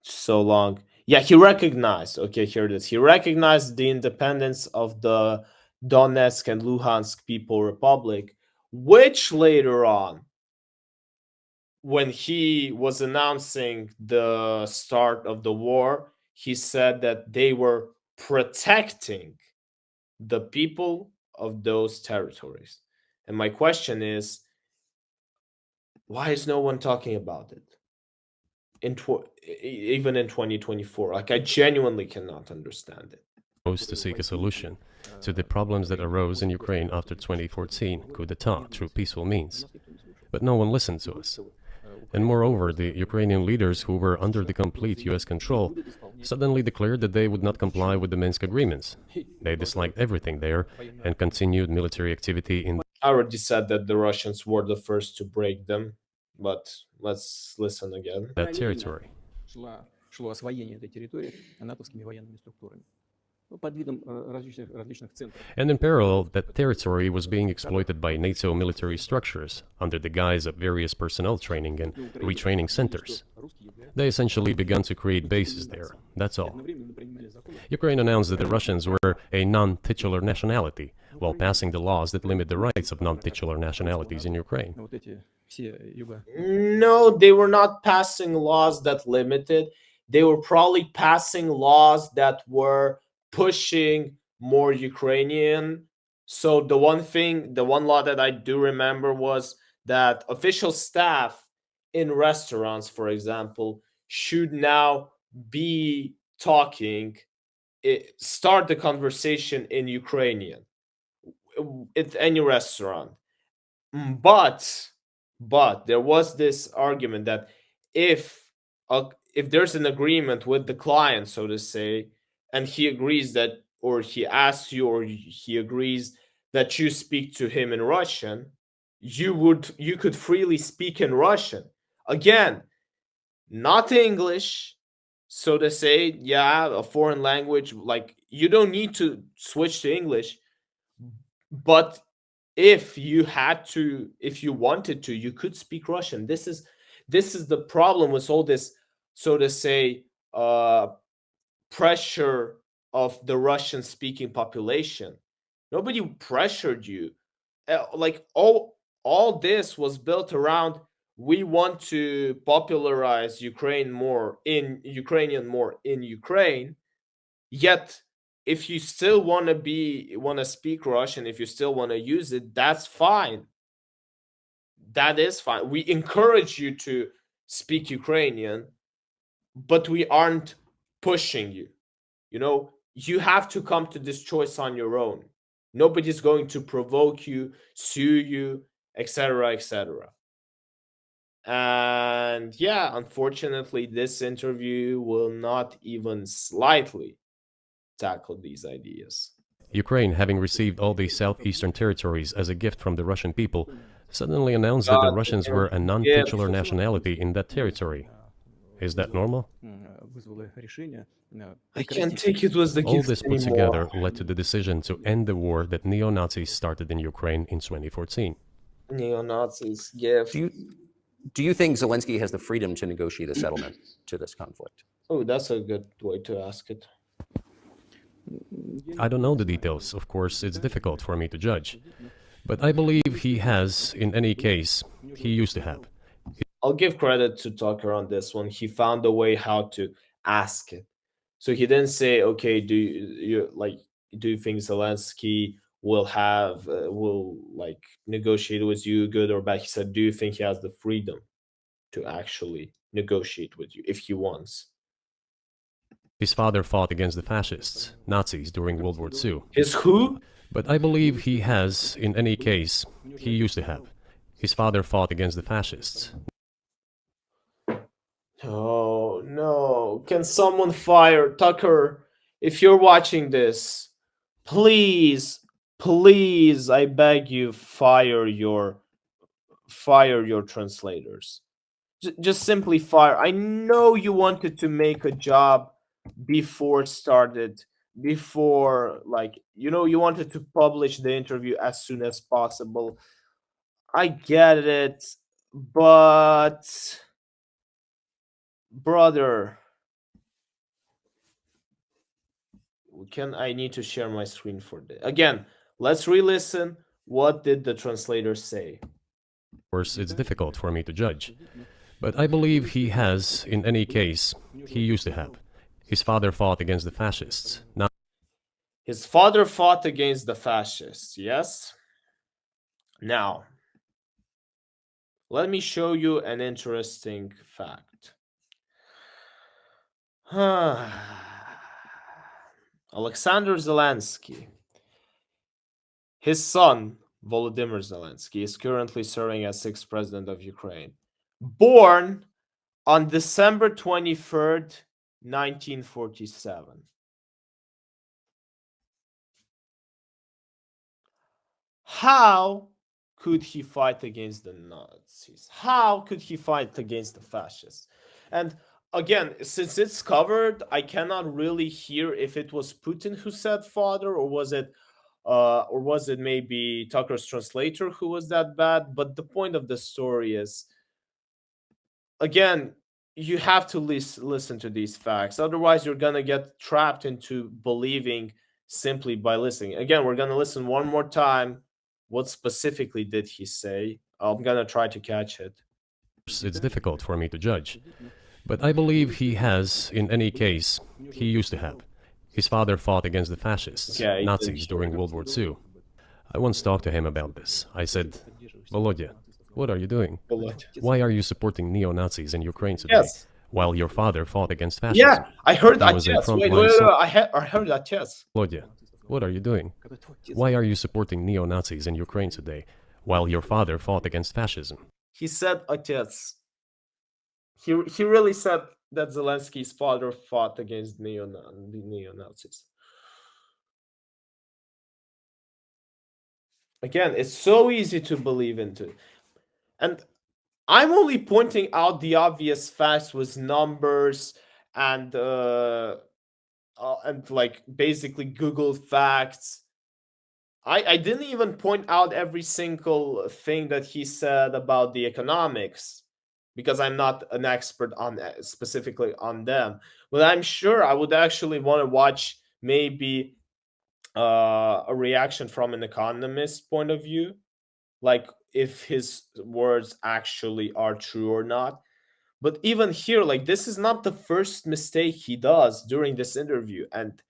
So long. Yeah, he recognized. Okay, here it is. He recognized the independence of the Donetsk and Luhansk People Republic, which later on, when he was announcing the start of the war, he said that they were protecting the people of those territories. And my question is, why is no one talking about it? Even in 2024, like I genuinely cannot understand it. To seek a solution to the problems that arose in Ukraine after 2014 coup d'etat through peaceful means. But no one listened to us. And moreover, the Ukrainian leaders who were under the complete US control suddenly declared that they would not comply with the Minsk agreements. They disliked everything there and continued military activity in I already said that the Russians were the first to break them, but let's listen again. that territory. Шло освоение этой территории натовскими военными структурами. Под видом различных центров. And in parallel, that territory was being exploited by NATO military structures under the guise of various personnel training and retraining centers. They essentially began to create bases there, that's all. Ukraine announced that the Russians were a non-titular nationality, while passing the laws that limit the rights of non-titular nationalities in Ukraine. No, they were not passing laws that limited. They were probably passing laws that were pushing more Ukrainian. So the one law that I do remember was that official staff in restaurants, for example, should now be talking, start the conversation in Ukrainian at any restaurant. But there was this argument that if there's an agreement with the client, so to say, and he agrees that, or he asks you, or he agrees that you speak to him in Russian, you could freely speak in Russian. Again, not English. So to say, yeah, a foreign language, like you don't need to switch to English, but if you had to, if you wanted to, you could speak Russian. This is the problem with all this, so to say, pressure of the Russian speaking population. Nobody pressured you. Like all this was built around, we want to popularize Ukrainian more in Ukraine. Yet if you still want to speak Russian, if you still want to use it, that's fine. That is fine. We encourage you to speak Ukrainian, but we aren't pushing you. You have to come to this choice on your own. Nobody's going to provoke you, sue you, etc., etc. And yeah, unfortunately, this interview will not even slightly tackle these ideas. Ukraine, having received all the southeastern territories as a gift from the Russian people, suddenly announced that the God Russians damn were a it. non-titular nationality in that territory. Is that normal? вызвало решение I can't take it was the All gift this put anymore. together led to the decision to end the war that neo-Nazis started in Ukraine in 2014. Neo-Nazis gift. Do you think Zelensky has the freedom to negotiate a settlement to this conflict? Oh, that's a good way to ask it. I don't know the details, of course, it's difficult for me to judge. But I believe he has, in any case, he used to have. I'll give credit to Tucker on this one. He found a way how to ask it. So he didn't say, "Okay, do you think Zelensky will like negotiate with you, good or bad?" He said, "Do you think he has the freedom to actually negotiate with you if he wants?" His father fought against the fascists, Nazis, during World War II. His who? But I believe he has, in any case, he used to have. His father fought against the fascists. Oh no! Can someone fire Tucker? If you're watching this, please, please, I beg you, fire your translators. Just simply fire. I know you wanted to make a job before started, before you wanted to publish the interview as soon as possible. I get it, but brother, I need to share my screen for this again. Let's re-listen. What did the translator say? Of course, it's difficult for me to judge. But I believe he has, in any case, he used to have. His father fought against the fascists. His father fought against the fascists, yes? Now, let me show you an interesting fact. Alexander Zelensky, his son, Volodymyr Zelensky, is currently serving as sixth president of Ukraine. Born on December 23rd, 1947. How could he fight against the Nazis? How could he fight against the fascists? And again, since it's covered, I cannot really hear if it was Putin who said father, or was it maybe Tucker's translator who was that bad. But the point of the story is, again, you have to listen to these facts. Otherwise, you're gonna get trapped into believing simply by listening. Again, we're gonna listen one more time. What specifically did he say? I'm gonna try to catch it. It's difficult for me to judge. But I believe he has, in any case, he used to have. His father fought against the fascists, Nazis, during World War II. I once talked to him about this. I said, Volodya, what are you doing? Why are you supporting neo-Nazis in Ukraine today? Yes. While your father fought against fascism? Yeah, I heard He that. was a Yes. Wait, frontline I heard that. Yes. Volodya, what are you doing? Why are you supporting neo-Nazis in Ukraine today, while your father fought against fascism? He said отец. He really said that Zelensky's father fought against neo-Nazis. Again, it's so easy to believe into. And I'm only pointing out the obvious facts with numbers and like basically Google facts. I didn't even point out every single thing that he said about the economics because I'm not an expert on specifically on them. But I'm sure I would actually want to watch maybe a reaction from an economist point of view, like if his words actually are true or not. But even here, like this is not the first mistake he does during this interview, and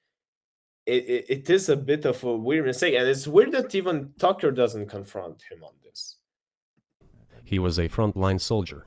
it is a bit of a weird mistake, and it's weird that even Tucker doesn't confront him on this. He was a frontline soldier.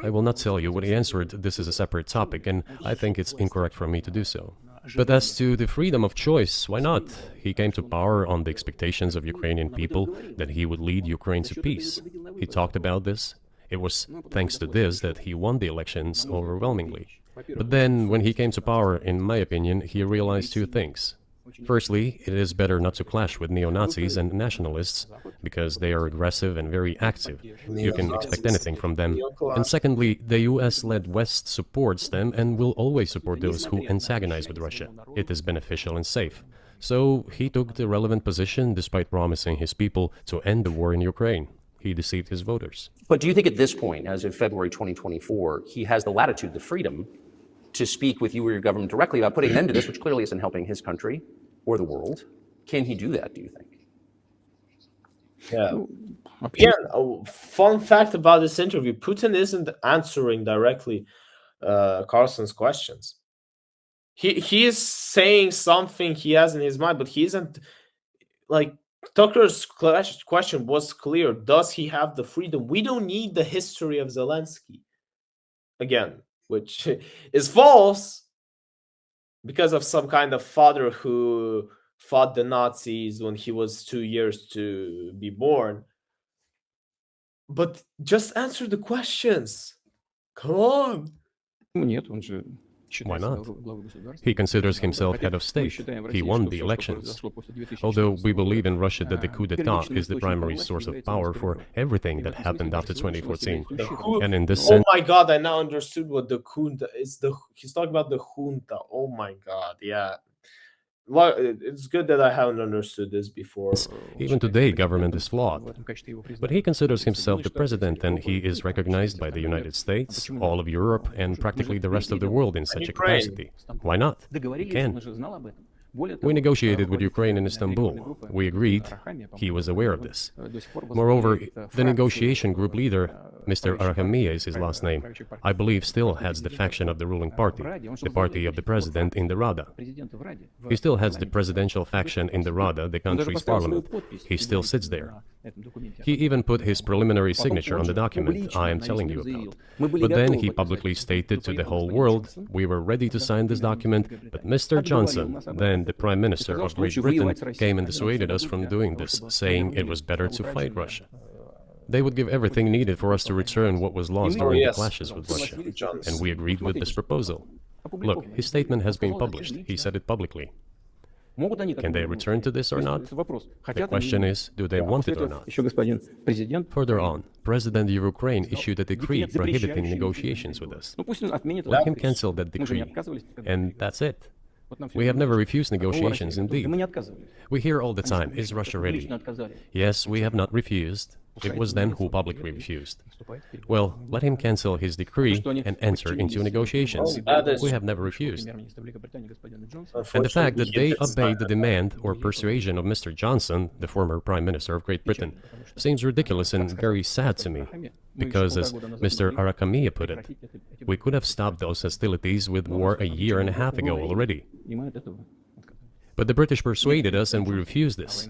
I will not tell you what he answered, this is a separate topic, and I think it's incorrect for me to do so. But as to the freedom of choice, why not? He came to power on the expectations of Ukrainian people that he would lead Ukraine to peace. He talked about this. It was thanks to this that he won the elections overwhelmingly. But then, when he came to power, in my opinion, he realized two things. Firstly, it is better not to clash with neo-Nazis and nationalists, because they are aggressive and very active. You can expect anything from them. And secondly, the US-led West supports them and will always support those who antagonize with Russia. It is beneficial and safe. So he took the relevant position despite promising his people to end the war in Ukraine. He deceived his voters. But do you think at this point, as of February 2024, he has the latitude, the freedom to speak with you or your government directly about putting an end to this, which clearly isn't helping his country or the world? Can he do that, do you think? Yeah. Again, a fun fact about this interview, Putin isn't answering directly Carlson's questions. He is saying something he has in his mind, but he isn't, like, Tucker's question was clear. Does he have the freedom? We don't need the history of Zelensky. Again, which is false because of some kind of father who fought the Nazis when he was 2 years to be born. But just answer the questions. Come on. Why not? He considers himself head of state. He won the elections. Although we believe in Russia that the coup d'etat is the primary source of power for everything that happened after 2014. And in this sense... Oh my god, I now understood what the junta is. He's talking about the junta. Oh my god, yeah. Well, it's good that I haven't understood this before. Even today, government is flawed. But he considers himself the president, and he is recognized by the United States, all of Europe, and practically the rest of the world in such a capacity. Why not? He can. We negotiated with Ukraine in Istanbul. We agreed. He was aware of this. Moreover, the negotiation group leader, Mr. Arahamia is his last name, I believe still heads the faction of the ruling party, the party of the president in the Rada. He still heads the presidential faction in the Rada, the country's parliament. He still sits there. He even put his preliminary signature on the document I am telling you about. But then he publicly stated to the whole world, we were ready to sign this document, but Mr. Johnson, then the Prime Minister of Great Britain, came and dissuaded us from doing this, saying it was better to fight Russia. They would give everything needed for us to return what was lost during the clashes with Russia. And we agreed with this proposal. Look, his statement has been published. He said it publicly. Can they return to this or not? The question is, do they want it or not? Further on, President of Ukraine issued a decree prohibiting negotiations with us. Let him cancel that decree, and that's it. We have never refused negotiations, indeed. We hear all the time, is Russia ready? Yes, we have not refused. It was them who publicly refused. Well, let him cancel his decree and enter into negotiations. We have never refused. And the fact that they obeyed the demand or persuasion of Mr. Johnson, the former Prime Minister of Great Britain, seems ridiculous and very sad to me. Because, as Mr. Arakamia put it, we could have stopped those hostilities with war a year and a half ago already. But the British persuaded us and we refused this.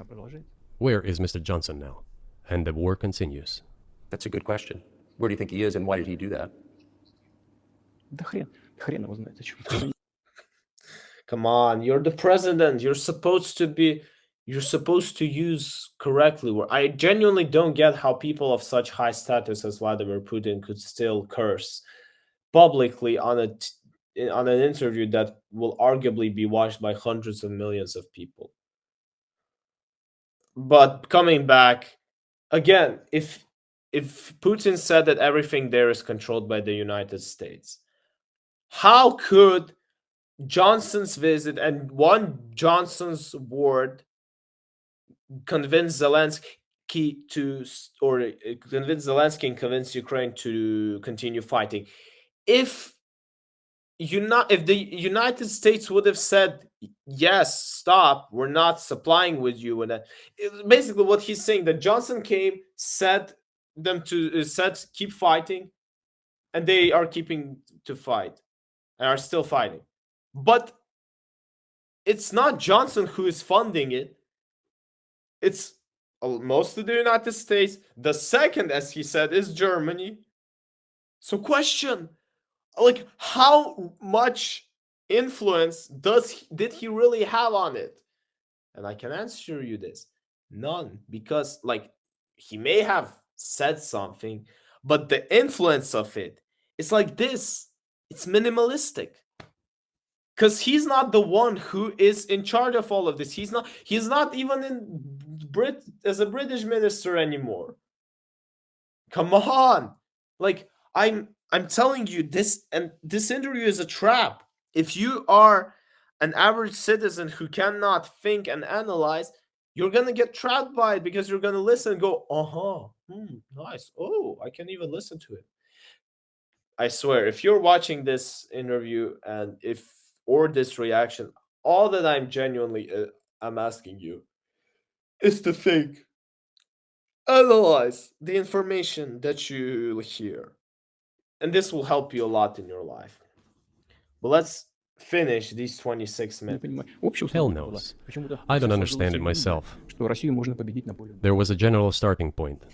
Where is Mr. Johnson now? And the war continues. That's a good question. Where do you think he is, and why did he do that? Come on, you're the president. You're supposed to use correctly. I genuinely don't get how people of such high status as Vladimir Putin could still curse publicly on an interview that will arguably be watched by hundreds of millions of people. But coming back, again, if if Putin said that everything there is controlled by the United States, how could Johnson's visit and one Johnson's word convince Zelensky and convince Ukraine to continue fighting? If the United States would have said, yes, stop, we're not supplying with you, and basically what he's saying, that Johnson came, said them to said keep fighting, and they are keeping to fight and are still fighting. But it's not Johnson who is funding it. It's most of the United States. The second, as he said, is Germany. So question, like, how much influence did he really have on it? And I can answer you this: none, because like he may have said something, but the influence of it is like this. It's minimalistic. Because he's not the one who is in charge of all of this. He's not even as a British minister anymore. Come on. Like, I'm telling you this, and this interview is a trap. If you are an average citizen who cannot think and analyze, you're gonna get trapped by it, because you're gonna listen and go, nice. Oh, I can even listen to it. I swear, if you're watching this interview or this reaction, all that I'm asking you is to think, analyze the information that you hear, and this will help you a lot in your life. But let's finish these 26 minutes. Hell knows. I don't understand it myself. There was a general starting point.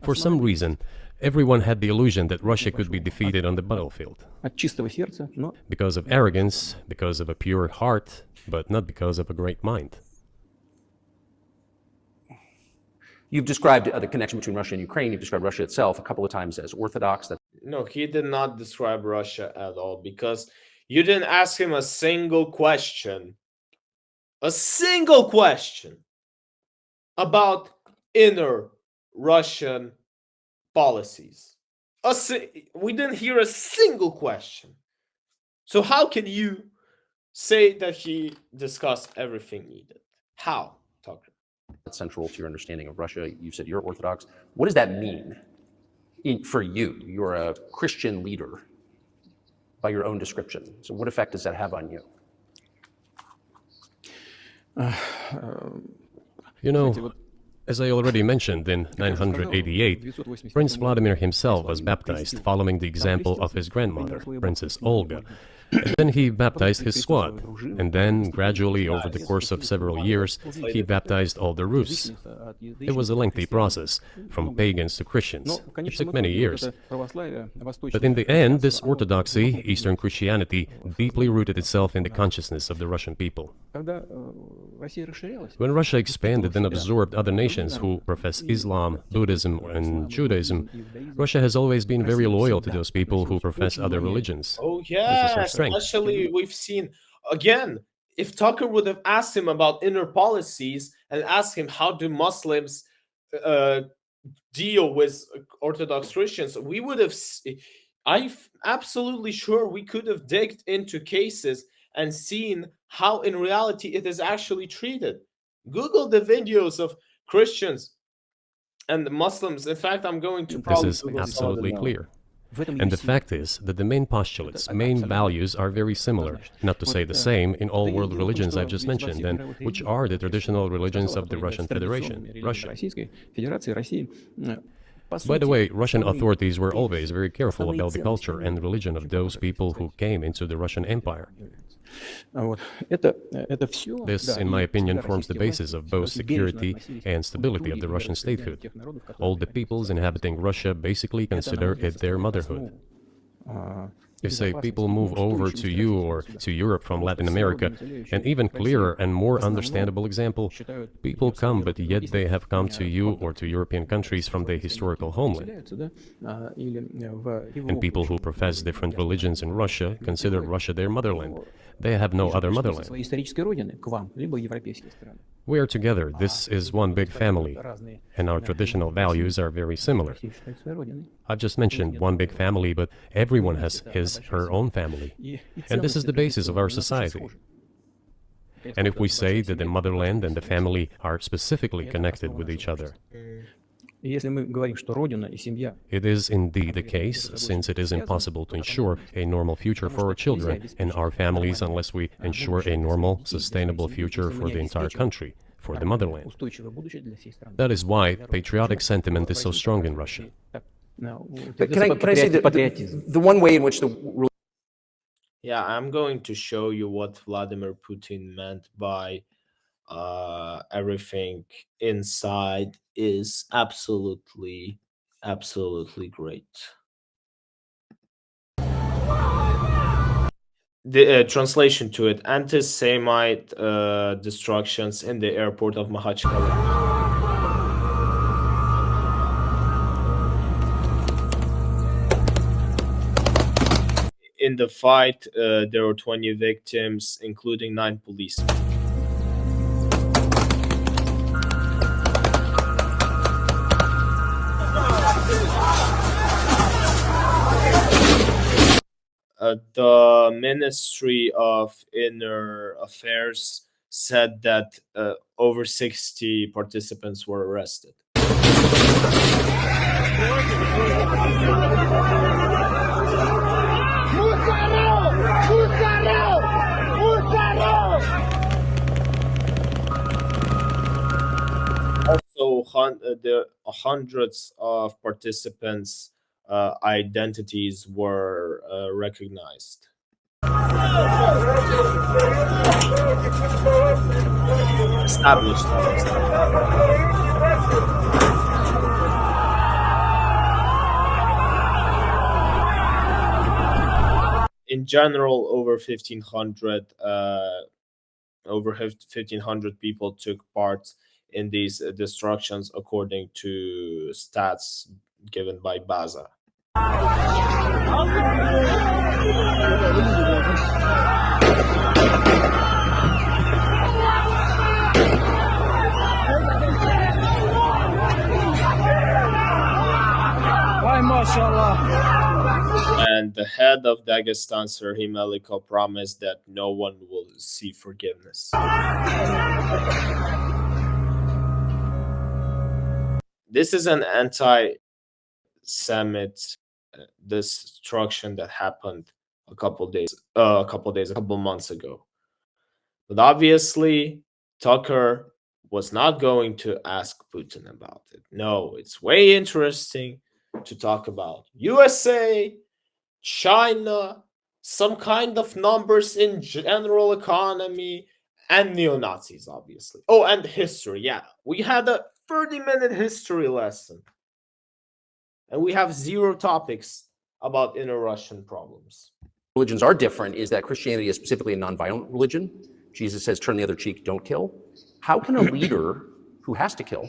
For some reason, everyone had the illusion that Russia could be defeated on the battlefield. Because of arrogance, because of a pure heart, but not because of a great mind. You've described the connection between Russia and Ukraine. You've described Russia itself a couple of times as orthodox. No, he did not describe Russia at all, because you didn't ask him a single question. A single question about inner Russian policies. We didn't hear a single question. So how can you say that he discussed everything needed? How, Tucker? That's central to your understanding of Russia. You said you're Orthodox. What does that mean for you? You're a Christian leader by your own description. So what effect does that have on you? You know, as I already mentioned, in 988, Prince Vladimir himself was baptized following the example of his grandmother, Princess Olga. And then he baptized his squad, and then, gradually, over the course of several years, he baptized all the Rus. It was a lengthy process, from pagans to Christians. It took many years. But in the end, this orthodoxy, Eastern Christianity, deeply rooted itself in the consciousness of the Russian people. When Russia expanded and absorbed other nations who profess Islam, Buddhism, and Judaism, Russia has always been very loyal to those people who profess other religions. Oh, yeah. Especially, we've seen, again, if Tucker would have asked him about inner policies and asked him how do Muslims deal with Orthodox Christians, we would have, I'm absolutely sure we could have digged into cases and seen how in reality it is actually treated. Google the videos of Christians and Muslims. In fact, I'm going to probably... This is absolutely clear. And the fact is that the main postulates, main values are very similar, not to say the same, in all world religions I've just mentioned, and which are the traditional religions of the Russian Federation, Russia. By the way, Russian authorities were always very careful about the culture and religion of those people who came into the Russian Empire. This, in my opinion, forms the basis of both security and stability of the Russian statehood. All the peoples inhabiting Russia basically consider it their motherhood. If, say, people move over to you or to Europe from Latin America, an even clearer and more understandable example, people come, but yet they have come to you or to European countries from their historical homeland. And people who profess different religions in Russia consider Russia their motherland. They have no other motherland. We are together. This is one big family, and our traditional values are very similar. I've just mentioned one big family, but everyone has her own family. And this is the basis of our society. And if we say that the motherland and the family are specifically connected with each other, it is indeed the case, since it is impossible to ensure a normal future for our children and our families unless we ensure a normal, sustainable future for the entire country, for the motherland. That is why patriotic sentiment is so strong in Russia. But can I say that the one way in which the Yeah, I'm going to show you what Vladimir Putin meant by everything inside is absolutely great. The translation to it: anti-Semite destructions in the airport of Makhachkala. In the fight, there were 20 victims, including 9 policemen. The Ministry of Inner Affairs said that over 60 participants were arrested. Also, the hundreds of participants' identities were recognized. Established. In general, over 1,500 people took part in these destructions, according to stats given by Baza. And the head of Dagestan, Serhim Aliko, promised that no one will see forgiveness. This is an anti-Semite destruction that happened a couple months ago. But obviously, Tucker was not going to ask Putin about it. No, it's way interesting to talk about USA, China, some kind of numbers in general economy, and neo-Nazis, obviously. Oh, and history. Yeah, we had a 30-minute history lesson. And we have 0 topics about inner Russian problems. religions are different is that Christianity is specifically a nonviolent religion. Jesus says, turn the other cheek, don't kill. How can a leader who has to kill,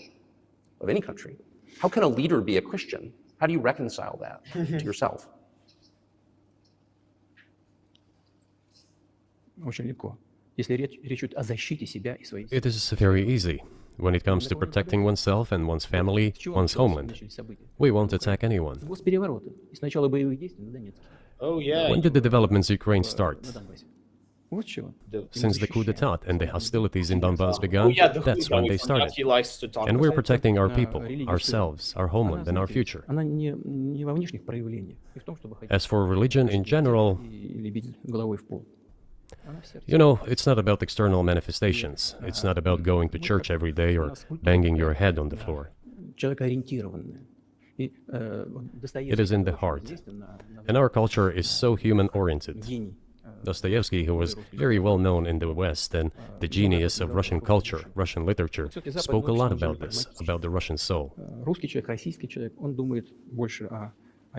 of any country, how can a leader be a Christian? How do you reconcile that to yourself? Очень легко. Если речь идет о защите себя и своей... It is very easy. When it comes to protecting oneself and one's family, one's homeland, we won't attack anyone. Госперевороты и сначала боевых действий на Донецке. Oh, yeah. When did the developments in Ukraine start? На Донбассе. Вот с чего. Since the coup d'etat and the hostilities in Donbass Oh, began, yeah, that's when they started. He likes to talk And we're about protecting our people, ourselves, our homeland, and our future. Она не во внешних проявлениях, и в том, чтобы ходить As for religion in general, или бить головой в пол. Она в сердце. you know, it's not about external manifestations. It's not about going to church every day or banging your head on the floor. Человекоориентированная. И, It is in the heart. And our culture is so human-oriented. гений. Dostoevsky, who was very well known in the West and the genius of Russian culture, Russian literature, spoke a lot about this, about the Russian soul. Русский человек, российский человек, он думает больше о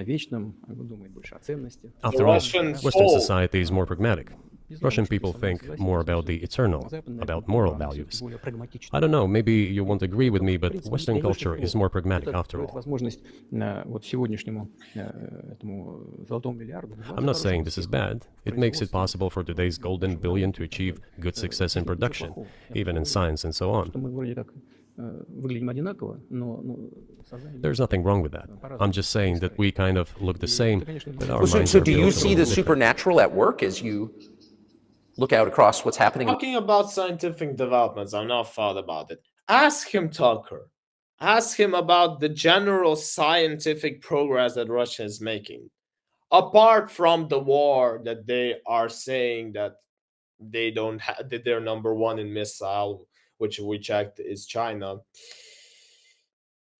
вечном, он думает больше о ценности. After all, Russian Western soul. society is more pragmatic. Russian people think more about the eternal, about moral values. I don't know, maybe you won't agree with me, but Western culture is more pragmatic after all. I'm not saying this is bad. It makes it possible for today's golden billion to achieve good success in production, even in science and so on. There's nothing wrong with that. I'm just saying that we kind of look the same, that our minds So are do you built a see little the different. supernatural at work as you look out across what's happening? Talking about scientific developments, I've not thought about it. Ask him, Tucker. Ask him about the general scientific progress that Russia is making. Apart from the war that they are saying that they don't have, that they're number one in missile, which we checked is China.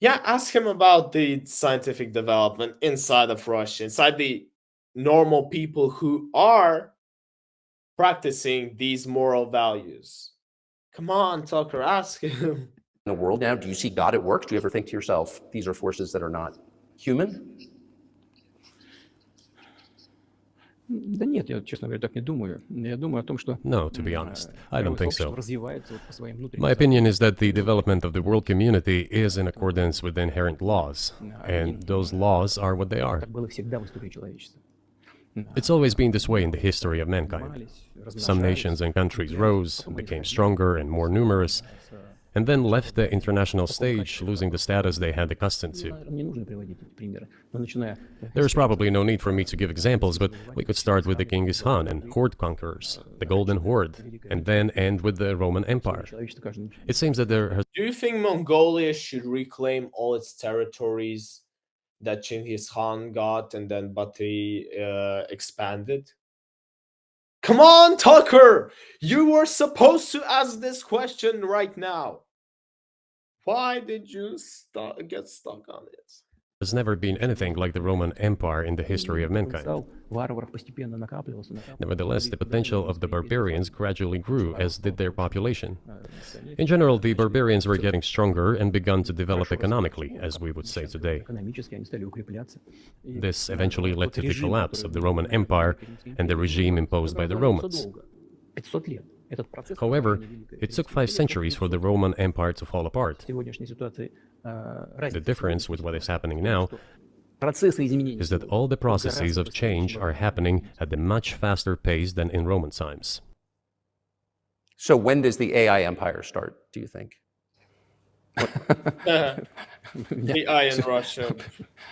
Yeah, ask him about the scientific development inside of Russia, inside the normal people who are practicing these moral values. Come on, Tucker, ask him. In the world now, do you see God at work? Do you ever think to yourself, these are forces that are not human? Да нет, я, честно говоря, так не думаю. Я думаю о том, что No, to be honest, I don't think общество so. развивается вот по своим внутренним My opinion is that the development of the world community is in accordance with the inherent laws, and those laws are what they are. Так было всегда в истории человечества. It's always been this way in the history of mankind. Some nations and countries rose, became stronger and more numerous, and then left the international stage, losing the status they had accustomed to. Наверное, не нужно приводить эти примеры, но начиная There's probably no need for me to give examples, but we could start with the Genghis Khan and horde conquerors, the Golden Horde, and then end with the Roman Empire. человечество каждый It seems that there has Do you think Mongolia should reclaim all its territories that Genghis Khan got and then Bati expanded? Come on, Tucker! You were supposed to ask this question right now. Why did you get stuck on it? never been anything like the Roman Empire in the history of mankind. потенциал варваров постепенно накапливался. Nevertheless, the potential of the barbarians gradually grew, as did their population. In general, the barbarians were getting stronger and begun to develop economically, as we would say today. Экономически они стали укрепляться. This eventually led to the collapse of the Roman Empire and the regime imposed by the Romans. 500 лет. Этот процесс. However, it took 5 centuries for the Roman Empire to fall apart. В сегодняшней ситуации The разница difference with what is happening now процессы изменений is that all the processes of change are happening at a much faster pace than in Roman times. So when does the AI empire start, do you think? The eye in Russia,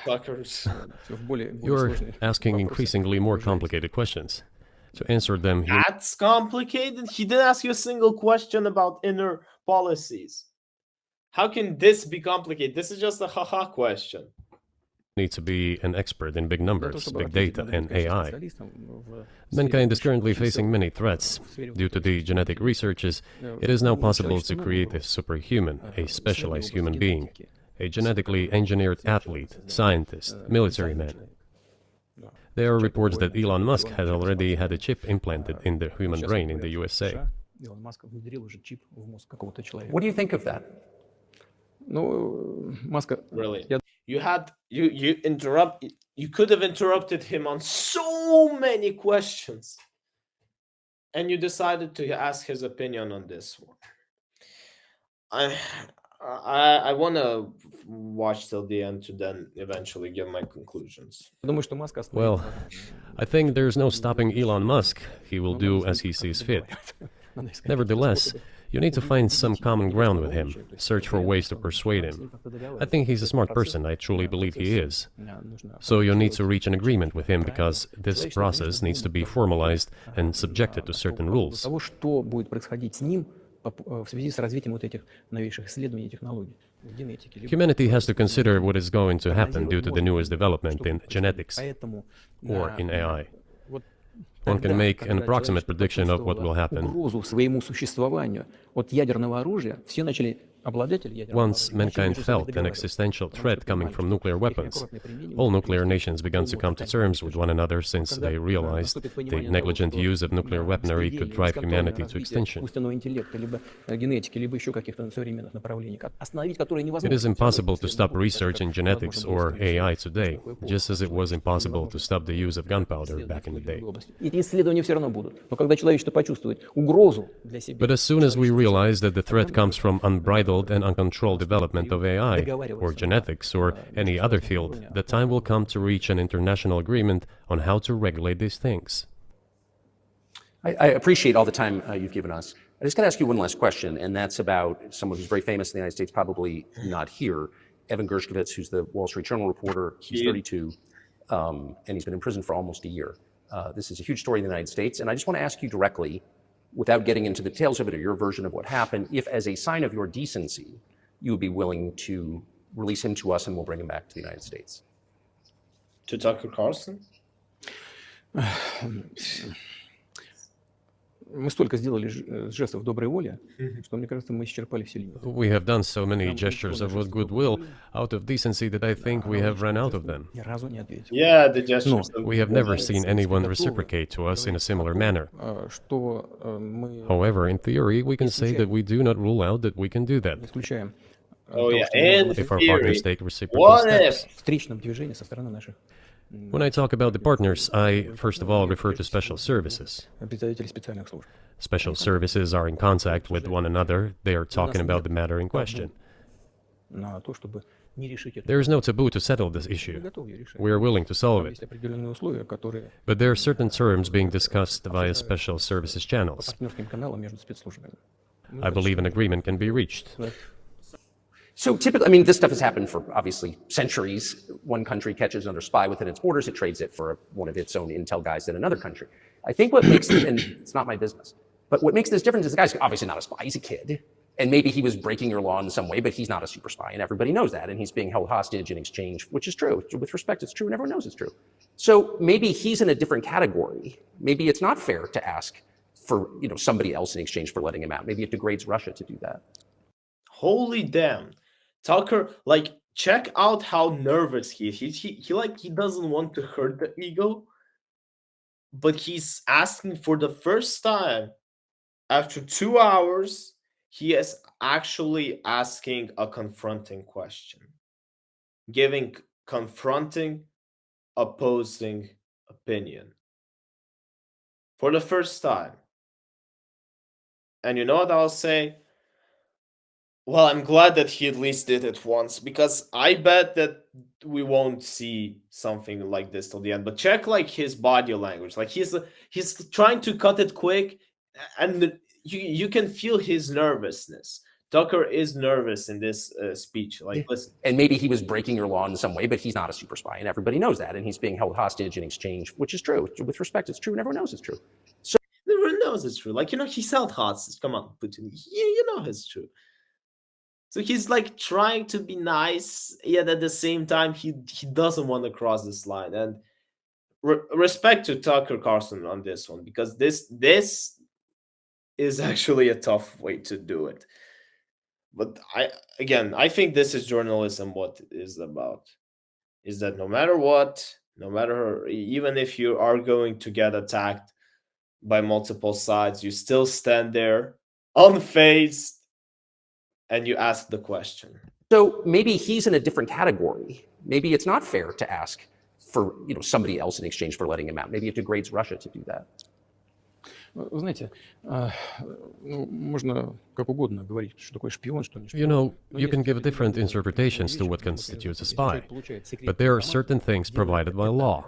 Tuckers. всё в более You're сложные asking increasingly more complicated questions. To answer them, you That's complicated. He didn't ask you a single question about inner policies. How can this be complicated? This is just a haha question. need to be an expert in big Для того, numbers, чтобы big ответить data, на and конечно, AI. специалистам в Mankind is сфере currently чисел, facing many threats. в сфере Due to the genetic researches, it is now possible to create a superhuman, a specialized human being, a genetically engineered athlete, scientist, military man. There are reports that Elon Musk has already had a chip implanted in the human Сейчас brain in говорят, the что USA. США, Илон Маск внедрил уже чип в мозг какого-то человека. What do you think of that? Ну, Маска, Really. я You could have interrupted him on so many questions. And you decided to ask his opinion on this one. I want to watch till the end to then eventually give my conclusions. думаю, что Маска Well, I think there's no stopping Elon Musk. He will do as he sees fit. Nevertheless, you need to find some common ground with him, search for ways to persuade him. I think he's a smart person, I truly believe he is. So you need to reach an agreement with him because this process needs to be formalized and subjected to certain rules. того, что будет происходить с ним в связи с развитием вот этих новейших исследований и технологий в генетике. Humanity has to consider what is going to happen due to the newest development in genetics Поэтому or in AI. вот One can тогда, make an когда approximate человечество prediction of what will почувствовало happen. угрозу своему существованию от ядерного оружия, все начали Once mankind felt an existential threat coming from nuclear weapons, all nuclear nations began to come to terms with one another since they realized the negligent use of nuclear weaponry could drive humanity to extinction. It is impossible to stop research in genetics or AI today, just as it was impossible to stop the use of gunpowder back in the day. But as soon as we realize that the threat comes from unbridled and uncontrolled development of AI, or genetics, or any other field, the time will come to reach an international agreement on how to regulate these things. I appreciate all the time you've given us. I just got to ask you one last question, and that's about someone who's very famous in the United States, probably not here, Evan Gershkovich, who's the Wall Street Journal reporter. He's 32, and he's been in prison for almost a year. This is a huge story in the United States, and I just want to ask you directly, without getting into the details of it or your version of what happened, if as a sign of your decency, you would be willing to release him to us and we'll bring him back to the United States. To Tucker Carlson? Мы столько сделали жестов доброй воли, что, мне кажется, мы исчерпали все лимиты. We have done so many gestures of goodwill out of decency that I think we have run out of them. Ни разу не ответил. Yeah, the gestures. We have never seen anyone reciprocate to us in a similar manner. Что мы However, in theory, we can say that we do not rule out that we can do that исключаем Oh, yeah, and if our theory. partners take reciprocal What steps. if? встречном движении со стороны наших When I talk about the partners, I first of all refer to special services. представителей специальных служб. Special services are in contact with one another. They are talking about the matter in question. На то, чтобы не решить это. There is no taboo to settle this Мы issue. готовы ее решать. We are willing to solve it. Есть определенные условия, которые But there are certain terms being discussed via special services по channels. партнерским каналам между спецслужбами. I believe an agreement can be reached. So typically, I mean, this stuff has happened for obviously centuries. One country catches another spy within its borders, it trades it for one of its own intel guys in another country. I think what makes, and it's not my business, but what makes this difference is the guy's obviously not a spy, he's a kid. And maybe he was breaking your law in some way, but he's not a super spy, and everybody knows that. And he's being held hostage in exchange, which is true. With respect, it's true, and everyone knows it's true. So maybe he's in a different category. Maybe it's not fair to ask for somebody else in exchange for letting him out. Maybe it degrades Russia to do that. Holy damn. Tucker, like, check out how nervous he is. He doesn't want to hurt the ego, but he's asking for the first time after 2 hours, he is actually asking a confronting question, giving confronting, opposing opinion for the first time. And you know what I'll say? Well, I'm glad that he at least did it once, because I bet that we won't see something like this till the end. But check like his body language. Like he's trying to cut it quick, and you can feel his nervousness. Tucker is nervous in this speech. Like, listen. And maybe he was breaking your law in some way, but he's not a super spy, and everybody knows that. And he's being held hostage in exchange, which is true. With respect, it's true, and everyone knows it's true. Everyone knows it's true. Like, he's held hostage. Come on, Putin. You know it's true. So he's like trying to be nice, yet at the same time he doesn't want to cross this line. And respect to Tucker Carlson on this one, because this is actually a tough way to do it. But I think this is journalism. What is about is that no matter what, even if you are going to get attacked by multiple sides, you still stand there unfazed. And you ask the question. So maybe he's in a different category. Maybe it's not fair to ask for somebody else in exchange for letting him out. Maybe it degrades Russia to do that. Вы знаете, можно как угодно говорить, что такое шпион, что не шпион. You know, you can give different interpretations to what constitutes a spy, but there are certain things provided by law.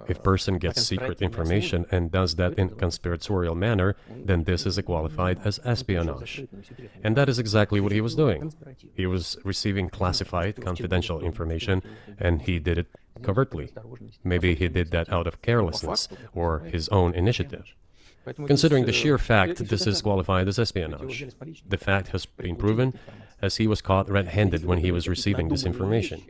If person gets secret information and does that in a conspiratorial manner, then this is qualified as espionage. And that is exactly what he was doing. He was receiving classified, confidential information, and he did it covertly. Maybe he did that out of carelessness or his own initiative. Considering the sheer fact, this is qualified as espionage. The fact has been proven, as he was caught red-handed when he was receiving this information.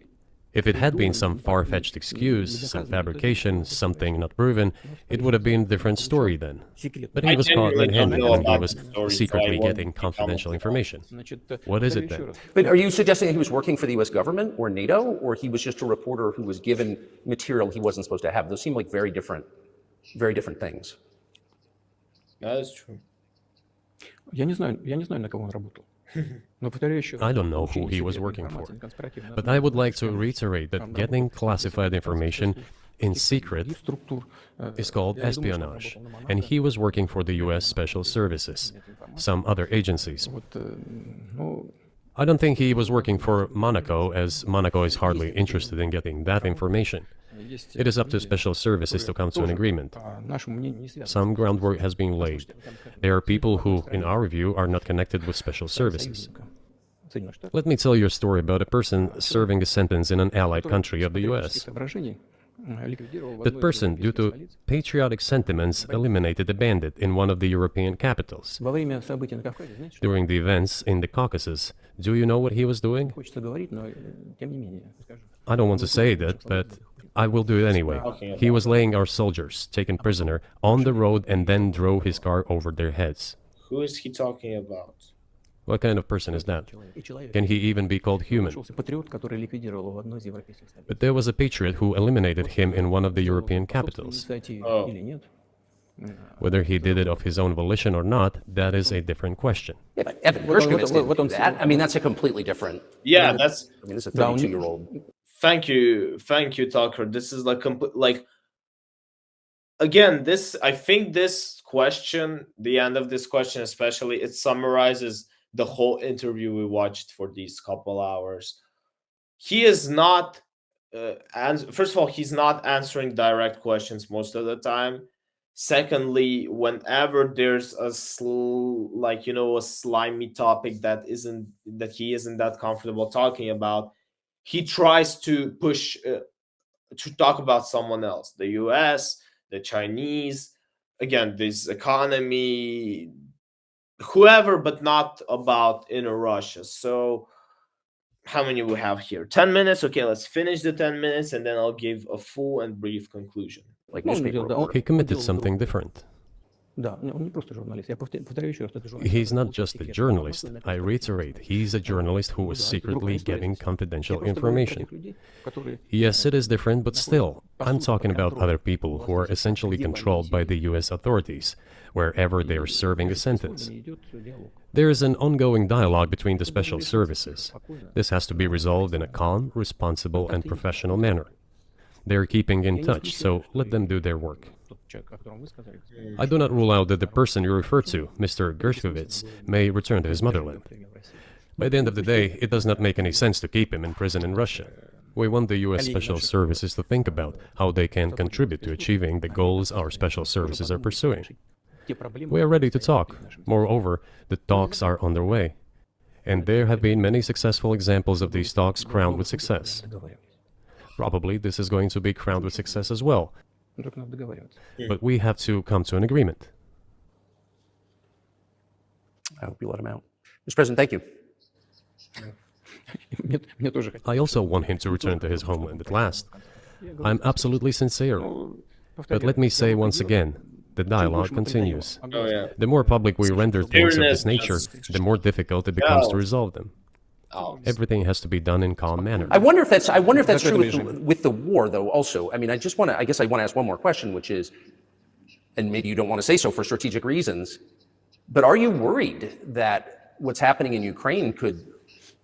If it had been some far-fetched excuse, some fabrication, something not proven, it would have been a different story then. But he I was caught genuinely don't red-handed know when he about was the story, so secretly I won't getting comment confidential on that. information. Значит, What is повторю it еще then? раз. But are you suggesting he was working for the US government or NATO, or he was just a reporter who was given material he wasn't supposed to have? Those seem like very different things. That is true. Я не знаю, на кого он работал. Но повторю еще раз. I don't know who he was Получение working секретной for. информации, конспиративной But I would like to информации, reiterate that там getting работает classified information in secret других структур. is called Я не думаю, что он espionage, работал на and Монако. he was working for the US Special Services, some other agencies. Вот, ну, I don't think he was working for Monaco, as Monaco is hardly interested in getting that information. есть It is up to special services to come to an agreement. по нашему мнению, не связаны. Some groundwork has been laid. There are people who, in our view, are not connected with special services. Соединенных Штатов. Let me tell you a story about a person serving a sentence in an allied country of the По US. соображений, ликвидировал в That одной из person, due европейских to столиц patriotic sentiments, eliminated a bandit in one of the European capitals. во время событий на Кавказе. Знаете, что During the events in the Caucasus, do you know what he was doing? хочется говорить, но тем не менее скажу. I don't want to say that, but I will do it anyway. He was laying our soldiers, taken prisoner, on the road and then drove his car over their heads. Who is he talking about? What kind of person is that? И человек Can he even be called human? нашелся патриот, который ликвидировал в одной из европейских столиц. But there was a patriot who eliminated him in one of the European capitals. Кстати, Oh. или нет. Whether he did it of his own volition or not, that is a different question. Yeah, but Evan Gershkovich didn't what do I'm that. I mean, that's a completely different. Yeah, that's. I mean, this is a Да, у них- 32-year-old. Thank you, Tucker. This is like complete. Like again, this. I think this question, the end of this question, especially, it summarizes the whole interview we watched for these couple hours. He is not. First of all, he's not answering direct questions most of the time. Secondly, whenever there's a a slimy topic that he isn't that comfortable talking about, he tries to push to talk about someone else, the US, the Chinese, again, this economy, whoever, but not about inner Russia. So how many we have here? 10 minutes. Okay, let's finish the 10 minutes and then I'll give a full and brief conclusion. Like Ну, он newspaper делал, да, reporter. He committed делал something другое. different. Да, он не просто журналист. Я повторяю еще раз, это журналист. He's который not получил just a секретную journalist. информацию, I reiterate, he's a journalist who was secretly getting confidential Я просто говорю про information. тех людей, которые Yes, it is different, but still, I'm talking about other people who are essentially controlled by the US authorities, wherever they are serving a sentence. идет диалог. There is an ongoing dialogue between the special services. This has to be resolved in a calm, responsible, and professional manner. They're keeping in touch, so let them do their work. Тот человек, о котором вы сказали, I do not rule out that the person you refer to, Mr. Gershkovich, may return to his motherland. в России. By the end of the day, it does not make any sense to keep him in prison in Russia. We want the US Special Services to think about how they can contribute to achieving the goals our special services are pursuing. Те проблемы, We are ready to talk. Moreover, the talks are underway. And there have been many successful examples of these talks crowned with success. договаривались. Probably this is going to be crowned with success as well, Ну, только надо договариваться. but we have to come to an agreement. I hope you let him out. Mr. President, thank you. Мне тоже хотелось. I also want him to return to his homeland at last. I'm absolutely sincere. But let me say once again, the dialogue continues. Oh yeah. The more public we render things of this Fairness, nature, just- the more difficult it becomes to Yeah. resolve them. Oh, Everything has to be done in calm manner. I wonder if that's true Закрытый with the war, though. Also, I mean, I guess I want to ask one more question, which is, and maybe you don't want to say so for strategic reasons, but are you worried that what's happening in Ukraine could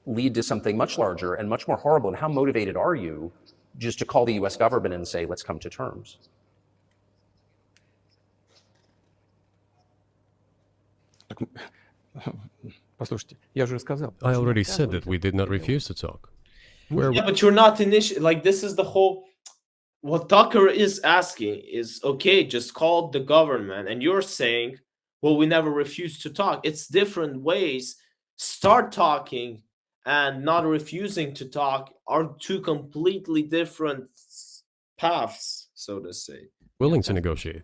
lead to something much larger and much more horrible? And how motivated are you just to call the U.S. government and say, let's come to terms? Послушайте, я же сказал. I already said that we did not refuse to talk. yeah, but you're not like this is the whole. What Tucker is asking is okay, just call the government, and you're saying, well, we never refused to talk. It's different ways. Start talking and not refusing to talk are two completely different paths, so to say. Willing to negotiate.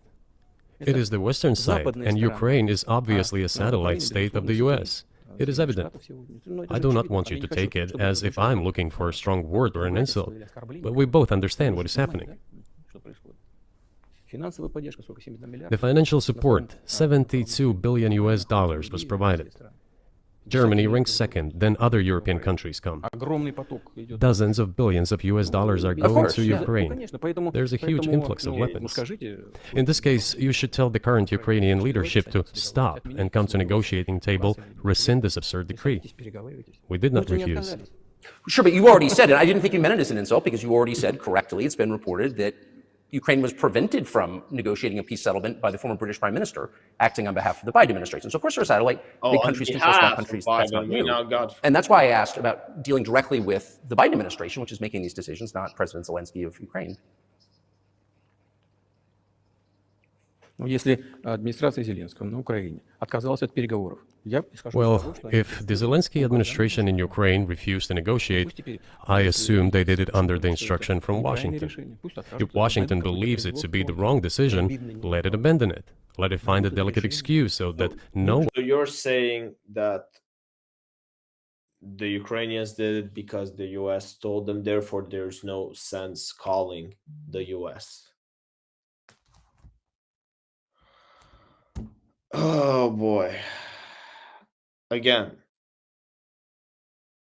It is the Western side, and Ukraine is obviously a satellite state of the US. It is evident. I do not want you to take it as if I'm looking for a strong word or an insult, but we both understand what is happening. The financial support, 72 billion US dollars, was provided. Germany ranks second, then other European countries come. Dozens of billions of US dollars are going to Ukraine. There's a huge influx of weapons. In this case, you should tell the current Ukrainian leadership to stop and come to negotiating table, rescind this absurd decree. We did not refuse. Sure, but you already said it. I didn't think you meant it as an insult because you already said correctly, it's been reported that Ukraine was prevented from negotiating a peace settlement by the former British Prime Minister acting on behalf of the Biden administration. So of course there are satellite, big countries control small countries. That's not new. And that's why I asked about dealing directly with the Biden administration, which is making these decisions, not President Zelensky of Ukraine. Если администрация Зеленского на Украине отказалась от переговоров, well, if the Zelensky administration in Ukraine refused to negotiate, I assume they did it under the instruction from Washington. If Washington believes it to be the wrong decision, let it abandon it. Let it find a delicate excuse so that no... So you're saying that the Ukrainians did it because the US told them, therefore there's no sense calling the US. Oh boy. Again,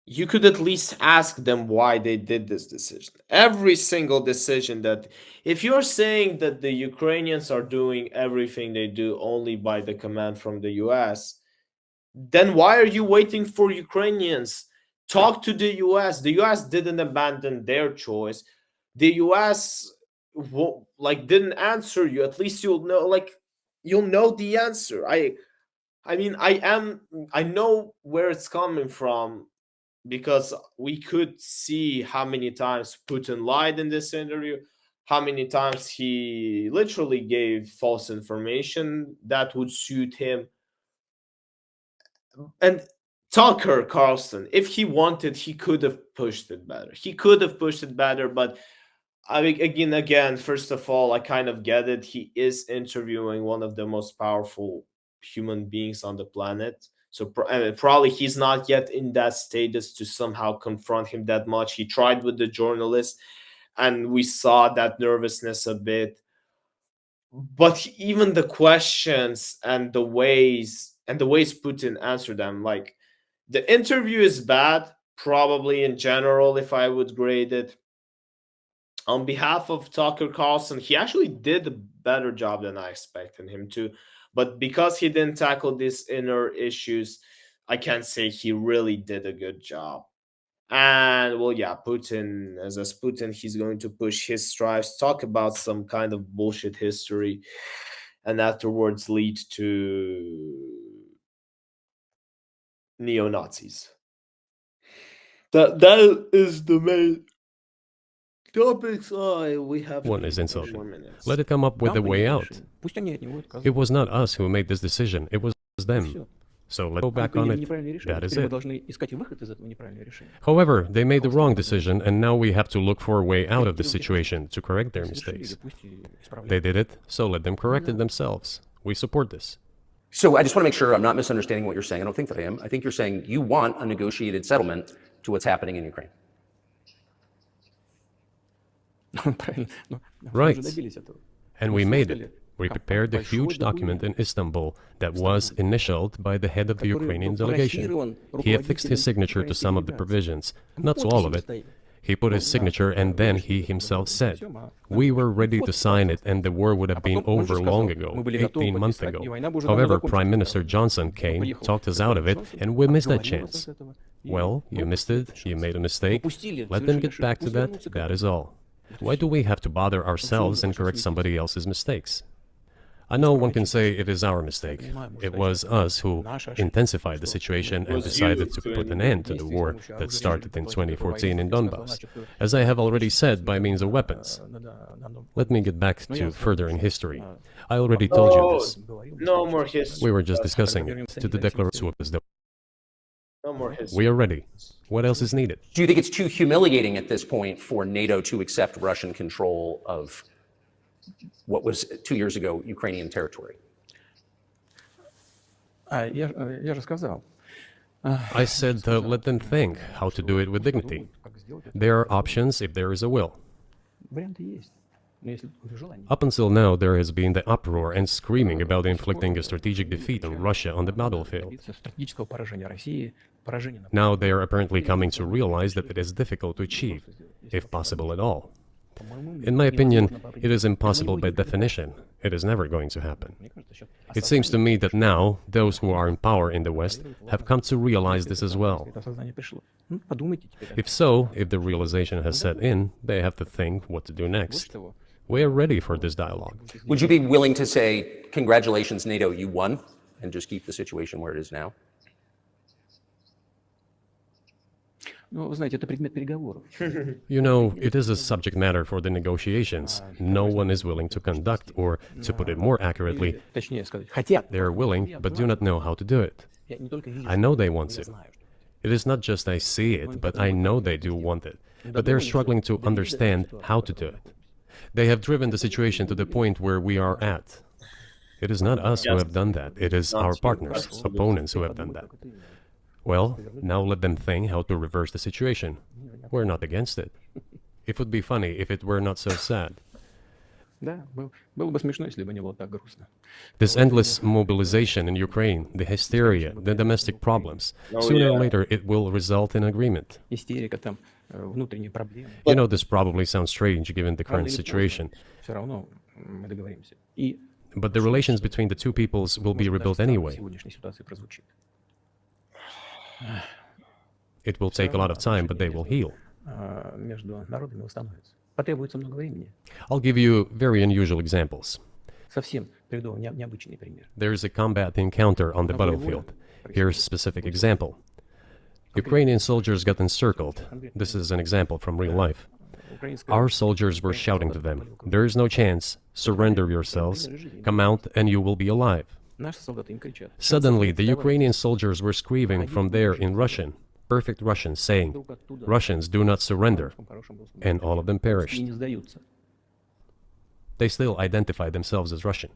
you could at least ask them why they did this decision. Every single decision that, if you're saying that the Ukrainians are doing everything they do only by the command from the US, then why are you waiting for Ukrainians? Talk to the US. The US didn't abandon their choice. The US didn't answer you. At least you'll know the answer. I know where it's coming from because we could see how many times Putin lied in this interview, how many times he literally gave false information that would suit him. And Tucker Carlson, if he wanted, he could have pushed it better. But again, first of all, I kind of get it. He is interviewing one of the most powerful human beings on the planet. So probably he's not yet in that status to somehow confront him that much. He tried with the journalist, and we saw that nervousness a bit. But even the questions and the ways Putin answered them, like the interview is bad, probably in general, if I would grade it. On behalf of Tucker Carlson, he actually did a better job than I expected him to. But because he didn't tackle these inner issues, I can't say he really did a good job. And well, yeah, Putin, as Putin, he's going to push his strives, talk about some kind of bullshit history, and afterwards lead to neo-Nazis. That is the main topics. We have one is insulting. Let it come up with a way out. It was not us who made this decision. It was them. So let's go back on it. That is it. However, they made the wrong decision, and now we have to look for a way out of the situation to correct their mistakes. They did it, so let them correct it themselves. We support this. So I just want to make sure I'm not misunderstanding what you're saying. I don't think that I am. I think you're saying you want a negotiated settlement to what's happening in Ukraine. Right. And we made it. We prepared a huge document in Istanbul that was initialed by the head of the Ukrainian delegation. He affixed his signature to some of the provisions, not to all of it. He put his signature, and then he himself said, "We were ready to sign it and the war would have been over long ago, 18 months ago. However, Prime Minister Johnson came, talked us out of it, and we missed that chance." Well, you missed it, you made a mistake. Let them get back to that, that is all. Why do we have to bother ourselves and correct somebody else's mistakes? I know one can say it is our mistake. It was us who intensified the situation and decided to put an end to the war that started in 2014 in Donbass, as I have already said, by means of weapons. Let me get back to further in history. I already told you this. No more history. We were just discussing it to the declaration. No more history. We are ready. What else is needed? Do you think it's too humiliating at this point for NATO to accept Russian control of what was 2 years ago Ukrainian territory? Я же сказал. I said let them think how to do it with dignity. There are options if there is a will. Варианты есть. Но если желание. Up until now, there has been the uproar and screaming about inflicting a strategic defeat on Russia on the battlefield. Стратегического поражения России, поражения на Now they are apparently coming to realize that it is difficult to achieve, if possible at all. In my opinion, it is impossible by definition. It is never going to happen. It seems to me that now, those who are in power in the West have come to realize this as well. это осознание пришло. Ну, подумайте теперь. If so, if the realization has set in, they have to think what to do next. We are ready for this dialogue. Would you be willing to say, congratulations, NATO, you won, and just keep the situation where it is now? Ну, вы знаете, это предмет переговоров. You know, it is a subject matter for the negotiations. No one is willing to conduct, or, to put it more accurately, Точнее сказать, хотят. they are willing but do not know how to do it. Я не только вижу, I know they want to. It is not just I see it, but I know they do want it. But they're struggling to understand how to do it. They have driven the situation to the point where we are at. It is not us who have done that. It is our partners, opponents who have done that. Well, now let them think how to reverse the situation. We're not against it. It would be funny if it were not so sad. Да, было бы смешно, если бы не было так грустно. This endless mobilization in Ukraine, the hysteria, the domestic problems, sooner or later it will result in agreement. Истерика там, внутренние проблемы. You know, this probably sounds strange given the current situation, Все равно мы договоримся. И but the relations between the two peoples will be rebuilt в anyway. сегодняшней ситуации прозвучит. It will take a lot of time, but they will heal. Между народами восстановится. Потребуется много времени. I'll give you very unusual examples. Совсем приведу вам необычный пример. There is a combat encounter on the battlefield. Here's a specific example. Ukrainian soldiers got encircled. This is an example from real life. Our soldiers were shouting to them, "There is no chance. Surrender yourselves. Come out and you will be alive." Наши солдаты им кричат. Suddenly, the Ukrainian soldiers were screaming from there in Russian, perfect Russian, saying, "Russians, do not surrender." And all of them И perished. не сдаются. They still identify themselves as Russian.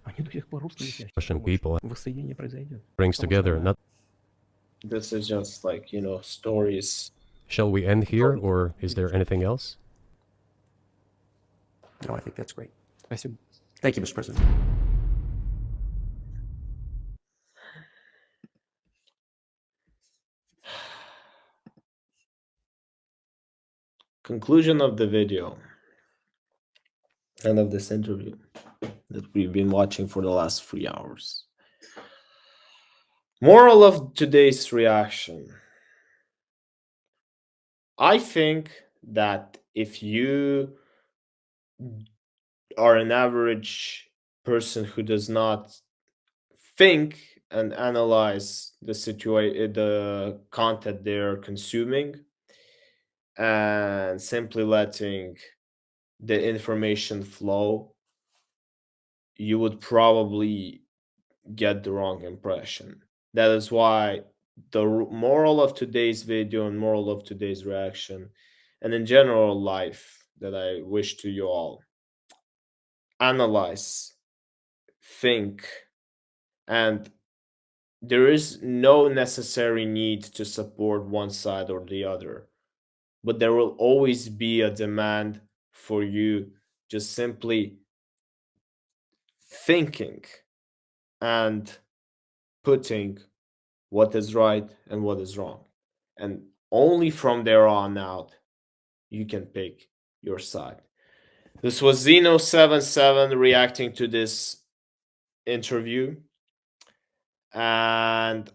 Они до сих пор русские. Russian people Воссоединение произойдет. brings together. Not. This is just like, stories. Shall we end here, or is there anything else? No, I think that's great. Спасибо. Thank you, Mr. President. Conclusion of the video and of this interview that we've been watching for the last 3 hours. Moral of today's reaction. I think that if you are an average person who does not think and analyze the content they're consuming, and simply letting the information flow, you would probably get the wrong impression. That is why the moral of today's video and moral of today's reaction, and in general life, that I wish to you all: analyze, think, and there is no necessary need to support one side or the other, but there will always be a demand for you just simply thinking and putting what is right and what is wrong. And only from there on out, you can pick your side. This was Zeno77 reacting to this interview. And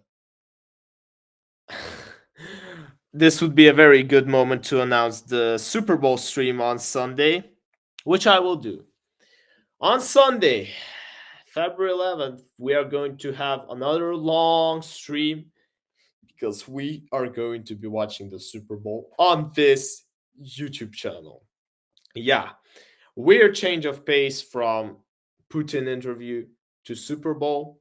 this would be a very good moment to announce the Super Bowl stream on Sunday, which I will do. On Sunday, February 11th, we are going to have another long stream because we are going to be watching the Super Bowl on this YouTube channel. Yeah, weird change of pace from Putin interview to Super Bowl.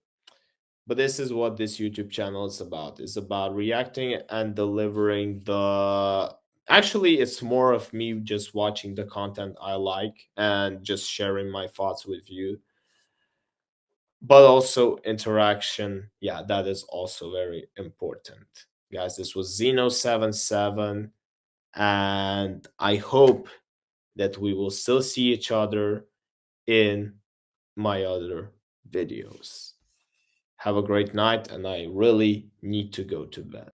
But this is what this YouTube channel is about. It's about reacting and delivering the... Actually, it's more of me just watching the content I like and just sharing my thoughts with you. but also interaction. Yeah, that is also very important. Guys, this was Zeno77, and I hope that we will still see each other in my other videos. Have a great night, and I really need to go to bed.